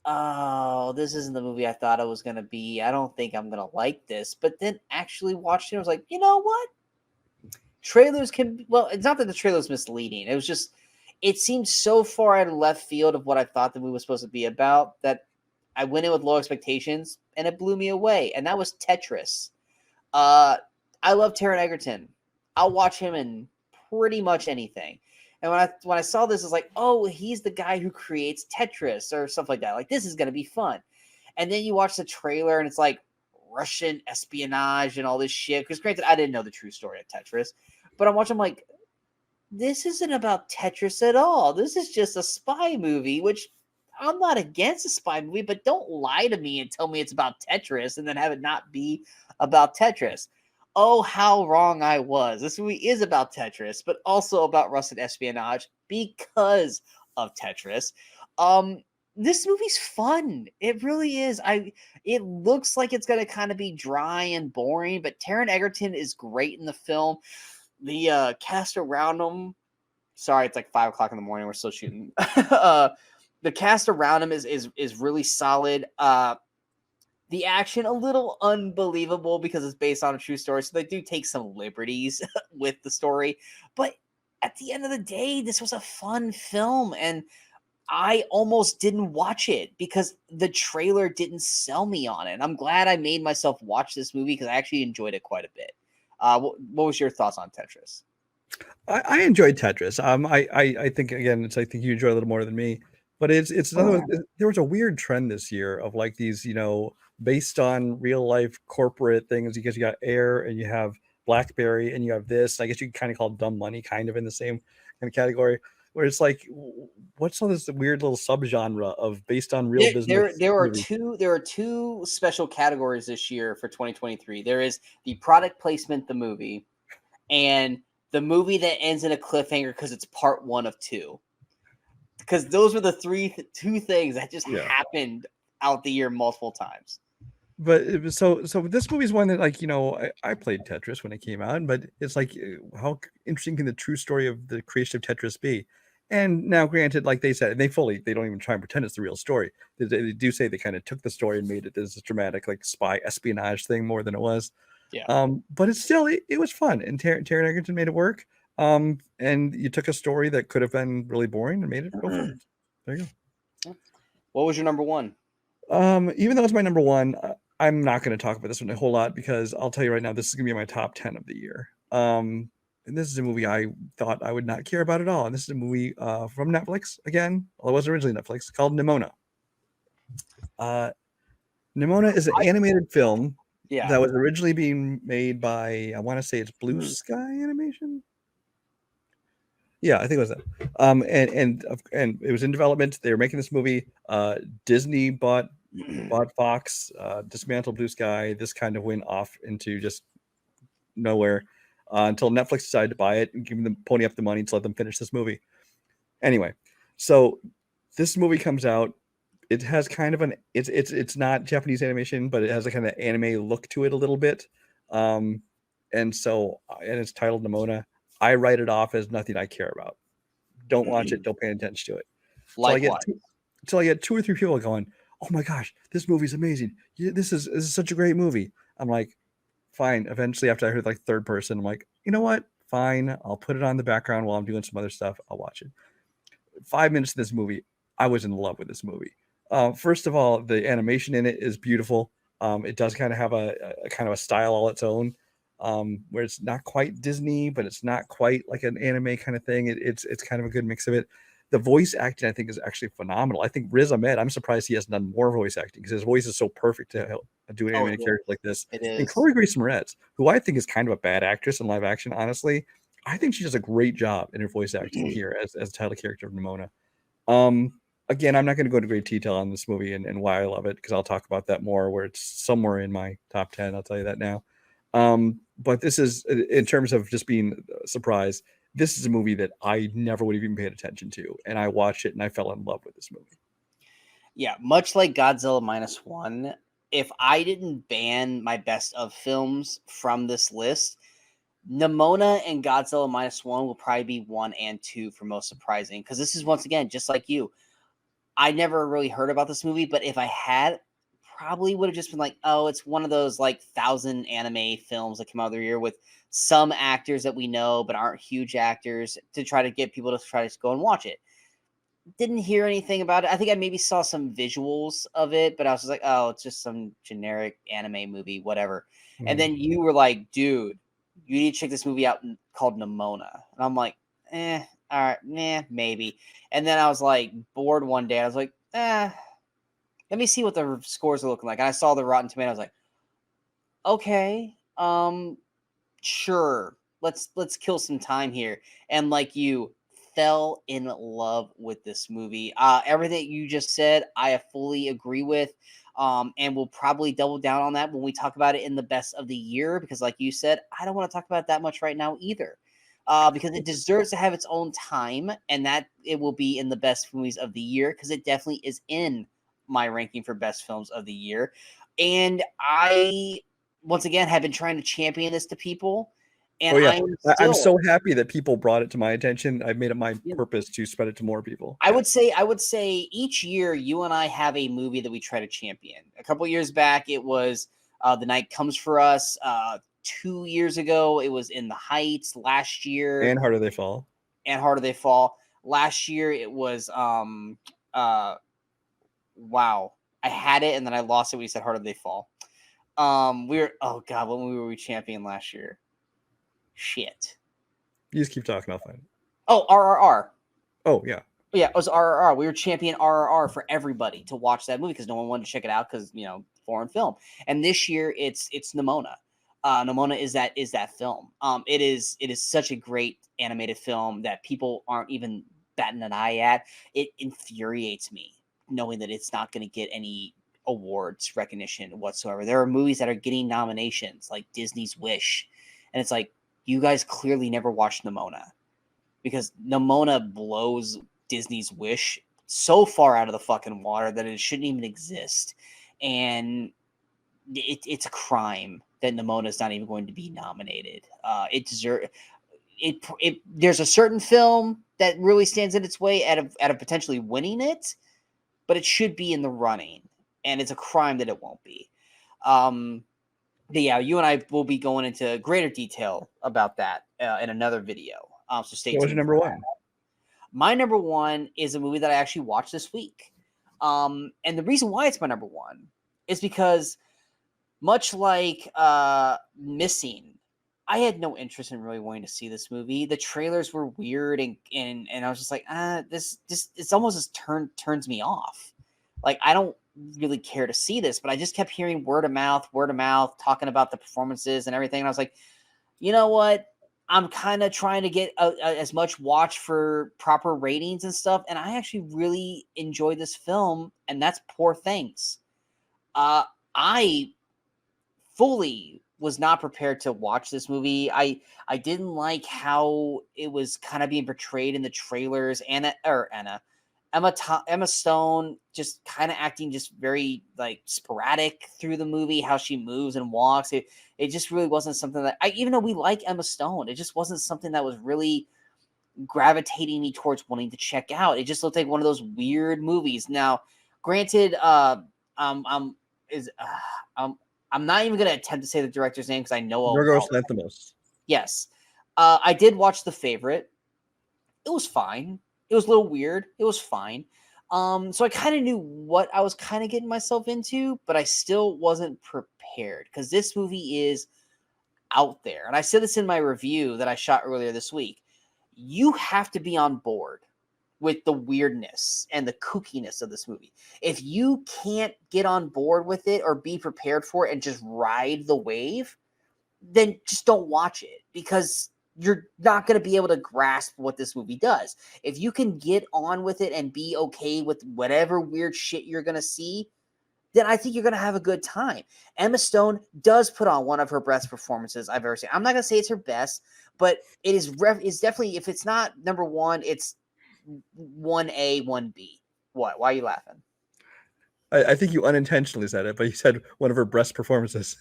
oh, this isn't the movie I thought it was going to be. I don't think I'm going to like this. But then actually watched it. I was like, you know what? Trailers can, well, it's not that the trailer was misleading. It was just, it seemed so far out of left field of what I thought the movie was supposed to be about that I went in with low expectations and it blew me away. And that was Tetris. I love Taron Egerton. I'll watch him in pretty much anything. And when I saw this, I was like, oh, he's the guy who creates Tetris or stuff like that. Like, this is going to be fun. And then you watch the trailer and it's like Russian espionage and all this shit. Because granted, I didn't know the true story of Tetris, but I'm watching, I'm like, this isn't about Tetris at all. This is just a spy movie, which I'm not against a spy movie, but don't lie to me and tell me it's about Tetris and then have it not be about Tetris. Oh, how wrong I was. This movie is about Tetris, but also about Russian espionage because of Tetris. This movie's fun. It really is. It looks like it's gonna kind of be dry and boring, but Taron Egerton is great in the film. The cast around him. Sorry, it's like 5 o'clock in the morning. We're still shooting. The cast around him is really solid. The action a little unbelievable because it's based on a true story, so they do take some liberties with the story. But at the end of the day, this was a fun film, and I almost didn't watch it because the trailer didn't sell me on it. I'm glad I made myself watch this movie because I actually enjoyed it quite a bit. What was your thoughts on Tetris? I enjoyed Tetris. I think again, I think you enjoy it a little more than me, but it's another. There was a weird trend this year of like these, based on real life corporate things, because you got Air and you have BlackBerry and you have this. I guess you can kind of call Dumb Money kind of in the same kind of category, where it's like, what's all this weird little subgenre of based on real business? There are two special categories this year for 2023. There is the product placement, the movie, and the movie that ends in a cliffhanger because it's part one of two. Because those were the two things that just happened out the year multiple times. But it was so this movie's one that, like, I played Tetris when it came out, but it's like, how interesting can the true story of the creation of Tetris be? And now, granted, like they said, they don't even try and pretend it's the real story. They do say they kind of took the story and made it this dramatic, like, spy espionage thing more than it was. Yeah. But it's still, it was fun, and Taron Egerton made it work. And you took a story that could have been really boring and made it real fun. There you go. What was your number one? Even though it's my number one, I'm not going to talk about this one a whole lot because I'll tell you right now, this is going to be my top 10 of the year. And this is a movie I thought I would not care about at all. And this is a movie from Netflix again. Well, it wasn't originally Netflix, called Nimona. Nimona is an animated film that was originally being made by, I want to say it's Blue Sky Animation. Yeah, I think it was that. And it was in development. They were making this movie. Disney bought Fox, dismantled Blue Sky. This kind of went off into just nowhere until Netflix decided to buy it and give them pony up the money to let them finish this movie. Anyway, so this movie comes out. It has kind of it's not Japanese animation, but it has a kind of anime look to it a little bit. And it's titled Nimona. I write it off as nothing I care about. Don't watch it. Don't pay attention to it. Until I get two or three people going, "Oh my gosh, this movie's amazing! This is such a great movie." I'm like, fine. Eventually, after I heard like third person, I'm like, you know what? Fine. I'll put it on the background while I'm doing some other stuff. I'll watch it. 5 minutes of this movie, I was in love with this movie. First of all, the animation in it is beautiful. It does kind of have a kind of a style all its own. Where it's not quite Disney, but it's not quite like an anime kind of thing. It's kind of a good mix of it. The voice acting, I think, is actually phenomenal. I think Riz Ahmed, I'm surprised he hasn't done more voice acting because his voice is so perfect to do an animated character like this. It is. And Chloe Grace Moretz, who I think is kind of a bad actress in live action, honestly, I think she does a great job in her voice acting here as the title character of Nimona. Again, I'm not going to go into great detail on this movie and why I love it because I'll talk about that more where it's somewhere in my top 10. I'll tell you that now. But this is, in terms of just being surprised, this is a movie that I never would have even paid attention to. And I watched it and I fell in love with this movie. Yeah, much like Godzilla -1, if I didn't ban my best of films from this list, Nimona and Godzilla -1 will probably be 1 and 2 for most surprising. Because this is, once again, just like you, I never really heard about this movie, but if I had, probably would have just been like, oh, it's one of those like 1,000 anime films that come out every year with some actors that we know but aren't huge actors to try to get people to try to go and watch it. Didn't hear anything about it. I think I maybe saw some visuals of it, but I was just like, oh, it's just some generic anime movie, whatever. Mm-hmm. And then you were like, dude, you need to check this movie out called Nimona. And I'm like, all right, maybe. And then I was like bored one day. I was like, let me see what the scores are looking like. And I saw the Rotten Tomatoes, like, okay, sure, let's kill some time here. And like you, fell in love with this movie. Everything you just said, I fully agree with. And we'll probably double down on that when we talk about it in the best of the year, because like you said, I don't want to talk about it that much right now either. Because it deserves to have its own time, and that it will be in the best movies of the year, because it definitely is in my ranking for best films of the year. And I, once again, have been trying to champion this to people, and Oh yeah, I am I'm still. so happy that people brought it to my attention. I've made it my purpose to spread it to more people. I would say each year you and I have a movie that we try to champion. A couple years back, it was The Night Comes for Us. 2 years ago, it was In the Heights. Last year, And Harder They Fall. And Harder They Fall. Last year, it was wow. I had it and then I lost it when you said Harder They Fall. Oh god, what movie were we champion last year? Shit. You just keep talking, I'll find it. Oh, RRR. Oh yeah. Yeah, it was RRR. We were champion RRR for everybody to watch that movie because no one wanted to check it out because foreign film. And this year it's Nimona. Nimona is that film. It is such a great animated film that people aren't even batting an eye at. It infuriates me knowing that it's not going to get any awards recognition whatsoever. There are movies that are getting nominations like Disney's Wish, and it's like, you guys clearly never watched Nimona, because Nimona blows Disney's Wish so far out of the fucking water that it shouldn't even exist. And it's a crime that Nimona is not even going to be nominated. It deserves it. There's a certain film that really stands in its way out of potentially winning it, but it should be in the running, and it's a crime that it won't be. But yeah, you and I will be going into greater detail about that in another video. So stay tuned. What was your number one? My number one is a movie that I actually watched this week. And the reason why it's my number one is because, much like Missing, I had no interest in really wanting to see this movie. The trailers were weird, and I was just like, this it's almost just turns me off. Like, I don't really care to see this, but I just kept hearing word of mouth, talking about the performances and everything. And I was like, you know what? I'm kind of trying to get as much watch for proper ratings and stuff. And I actually really enjoyed this film, and that's Poor Things. I fully was not prepared to watch this movie. I didn't like how it was kind of being portrayed in the trailers. Emma Stone just kind of acting just very like sporadic through the movie, how she moves and walks. It just really wasn't something that even though we like Emma Stone, it just wasn't something that was really gravitating me towards wanting to check out. It just looked like one of those weird movies. Now, granted, I'm not even going to attempt to say the director's name because I know Yorgos Lanthimos. Yes. I did watch The Favorite. It was fine. It was a little weird. It was fine. So I kind of knew what I was kind of getting myself into, but I still wasn't prepared because this movie is out there. And I said this in my review that I shot earlier this week. You have to be on board with the weirdness and the kookiness of this movie. If you can't get on board with it or be prepared for it and just ride the wave, then just don't watch it, because you're not going to be able to grasp what this movie does. If you can get on with it and be okay with whatever weird shit you're going to see, then I think you're going to have a good time. Emma Stone does put on one of her best performances I've ever seen. I'm not going to say it's her best, but it is it's definitely, if it's not number one, it's 1A, 1B. What? Why are you laughing? I think you unintentionally said it, but you said one of her best performances.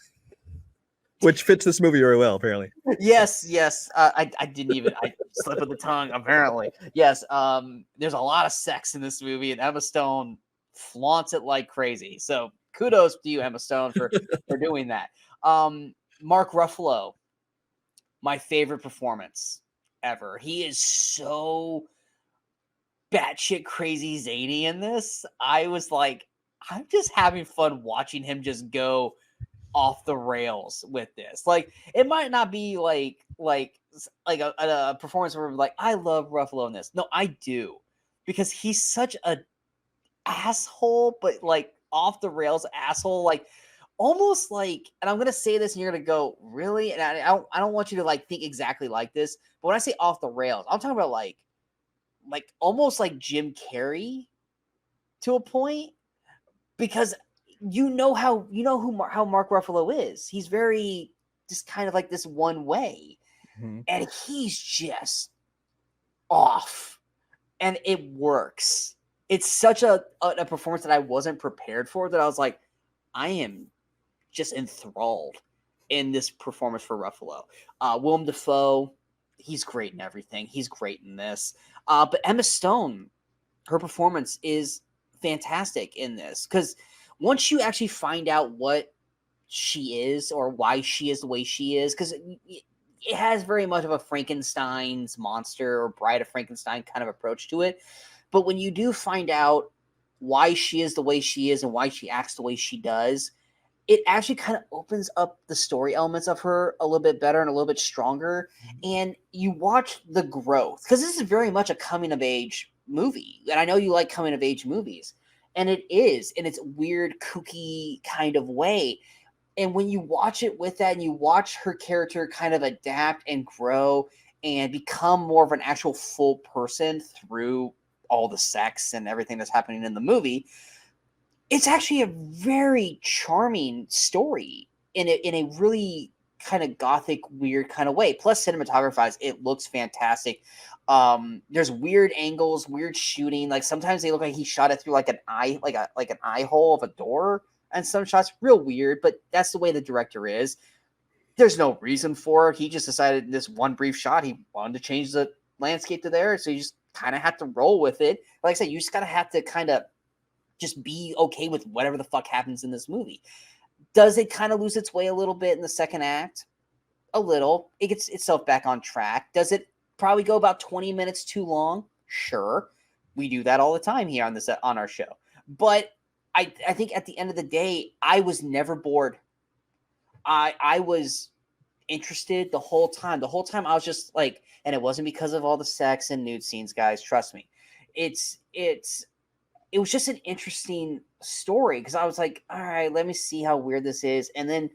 Which fits this movie very well, apparently. Yes. I didn't even slip of the tongue, apparently. Yes. There's a lot of sex in this movie, and Emma Stone flaunts it like crazy. So kudos to you, Emma Stone, for doing that. Mark Ruffalo, my favorite performance ever. He is so batshit crazy zany in this. I was like, I'm just having fun watching him just go off the rails with this. Like, it might not be like a performance where I'm like, I love Ruffalo in this. No, I do, because he's such a asshole, but like off the rails asshole, like almost like, and I'm gonna say this and you're gonna go, really? And I don't want you to like think exactly like this, but when I say off the rails, I'm talking about like almost like Jim Carrey to a point, because how Mark Ruffalo is. He's very just kind of like this one way, and he's just off, and it works. It's such a performance that I wasn't prepared for, that I was like, I am just enthralled in this performance for Ruffalo. Willem Dafoe, he's great in everything. He's great in this. But Emma Stone, her performance is fantastic in this, because once you actually find out what she is or why she is the way she is, because it has very much of a Frankenstein's monster or Bride of Frankenstein kind of approach to it. But when you do find out why she is the way she is and why she acts the way she does, it actually kind of opens up the story elements of her a little bit better and a little bit stronger. And you watch the growth, because this is very much a coming of age movie. And I know you like coming of age movies, and it is in its weird, kooky kind of way. And when you watch it with that and you watch her character kind of adapt and grow and become more of an actual full person through all the sex and everything that's happening in the movie, it's actually a very charming story in a really kind of gothic, weird kind of way. Plus, cinematography-wise, it looks fantastic. There's weird angles, weird shooting. Like sometimes they look like he shot it through like an eye, like an eye hole of a door. And some shots real weird, but that's the way the director is. There's no reason for it. He just decided in this one brief shot he wanted to change the landscape to there, so you just kind of have to roll with it. Like I said, you just gotta have to kind of just be okay with whatever the fuck happens in this movie. Does it kind of lose its way a little bit in the second act? A little. It gets itself back on track. Does it probably go about 20 minutes too long? Sure. We do that all the time here on our show. But I think at the end of the day, I was never bored. I was interested the whole time. The whole time I was just like, and it wasn't because of all the sex and nude scenes, guys. Trust me. It was just an interesting story, because I was like, all right, let me see how weird this is. And then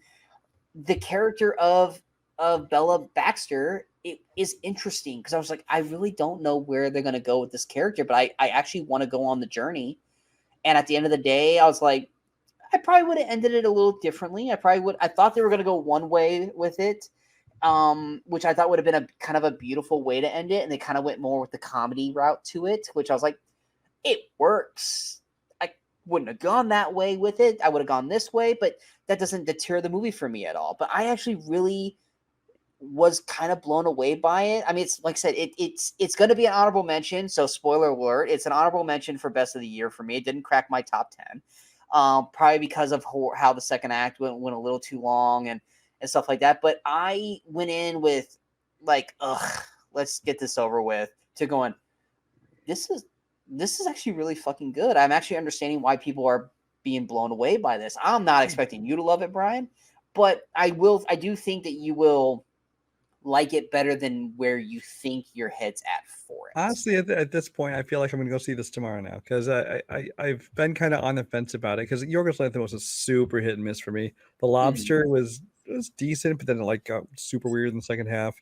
the character of Bella Baxter, it is interesting, because I was like, I really don't know where they're going to go with this character, but I actually want to go on the journey. And at the end of the day, I was like, I probably would have ended it a little differently. I thought they were going to go one way with it, which I thought would have been a kind of a beautiful way to end it. And they kind of went more with the comedy route to it, which I was like, it works. I wouldn't have gone that way with it. I would have gone this way, but that doesn't deter the movie for me at all. But I actually really was kind of blown away by it. I mean, it's like I said, it's going to be an honorable mention. So spoiler alert, it's an honorable mention for best of the year for me. It didn't crack my top 10, probably because of how the second act went a little too long and stuff like that. But I went in with like, let's get this over with, to going, this is actually really fucking good. I'm actually understanding why people are being blown away by this. I'm not expecting you to love it, Brian, but I do think that you will like it better than where you think your head's at for it. Honestly, at this point, I feel like I'm going to go see this tomorrow now, because I've been kind of on the fence about it, because Yorgos Lanthimos was a super hit and miss for me. The Lobster was decent, but then it like got super weird in the second half.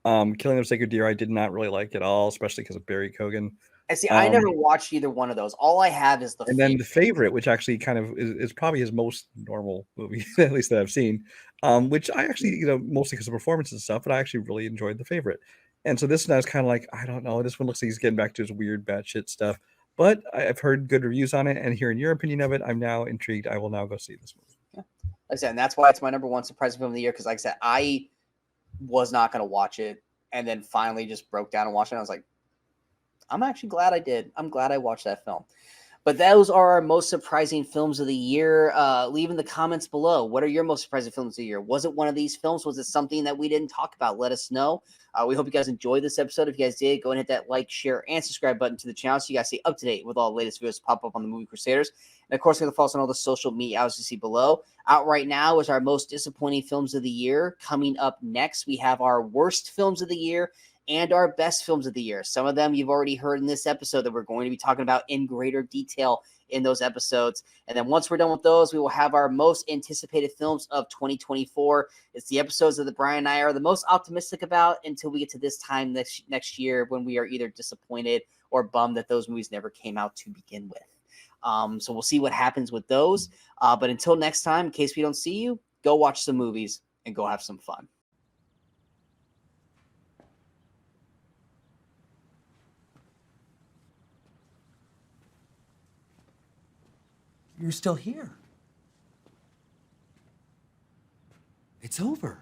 Killing of Sacred Deer, I did not really like at all, especially because of Barry Keoghan. And see, I never watched either one of those. All I have is then The Favorite, which actually kind of is probably his most normal movie, at least that I've seen. Which I actually, mostly because of performance and stuff, but I actually really enjoyed The Favorite. And so this one I was kind of like, I don't know, this one looks like he's getting back to his weird batshit stuff. But I've heard good reviews on it, and hearing your opinion of it, I'm now intrigued. I will now go see this movie. Yeah. Like I said, and that's why it's my number one surprising film of the year, because like I said, I was not going to watch it, and then finally just broke down and watched it. And I was like, I'm actually glad I did. I'm glad I watched that film. But those are our most surprising films of the year. Leave in the comments below. What are your most surprising films of the year? Was it one of these films? Was it something that we didn't talk about? Let us know. We hope you guys enjoyed this episode. If you guys did, go and hit that like, share, and subscribe button to the channel so you guys stay up to date with all the latest videos pop up on the Movie Crusaders. And of course, we're going to follow us on all the social media outlets you see below. Out right now is our most disappointing films of the year. Coming up next, we have our worst films of the year and our best films of the year. Some of them you've already heard in this episode that we're going to be talking about in greater detail in those episodes. And then once we're done with those, we will have our most anticipated films of 2024. It's the episodes that Brian and I are the most optimistic about until we get to this time next year, when we are either disappointed or bummed that those movies never came out to begin with. So we'll see what happens with those. But until next time, in case we don't see you, go watch some movies and go have some fun. You're still here. It's over.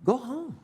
Go home.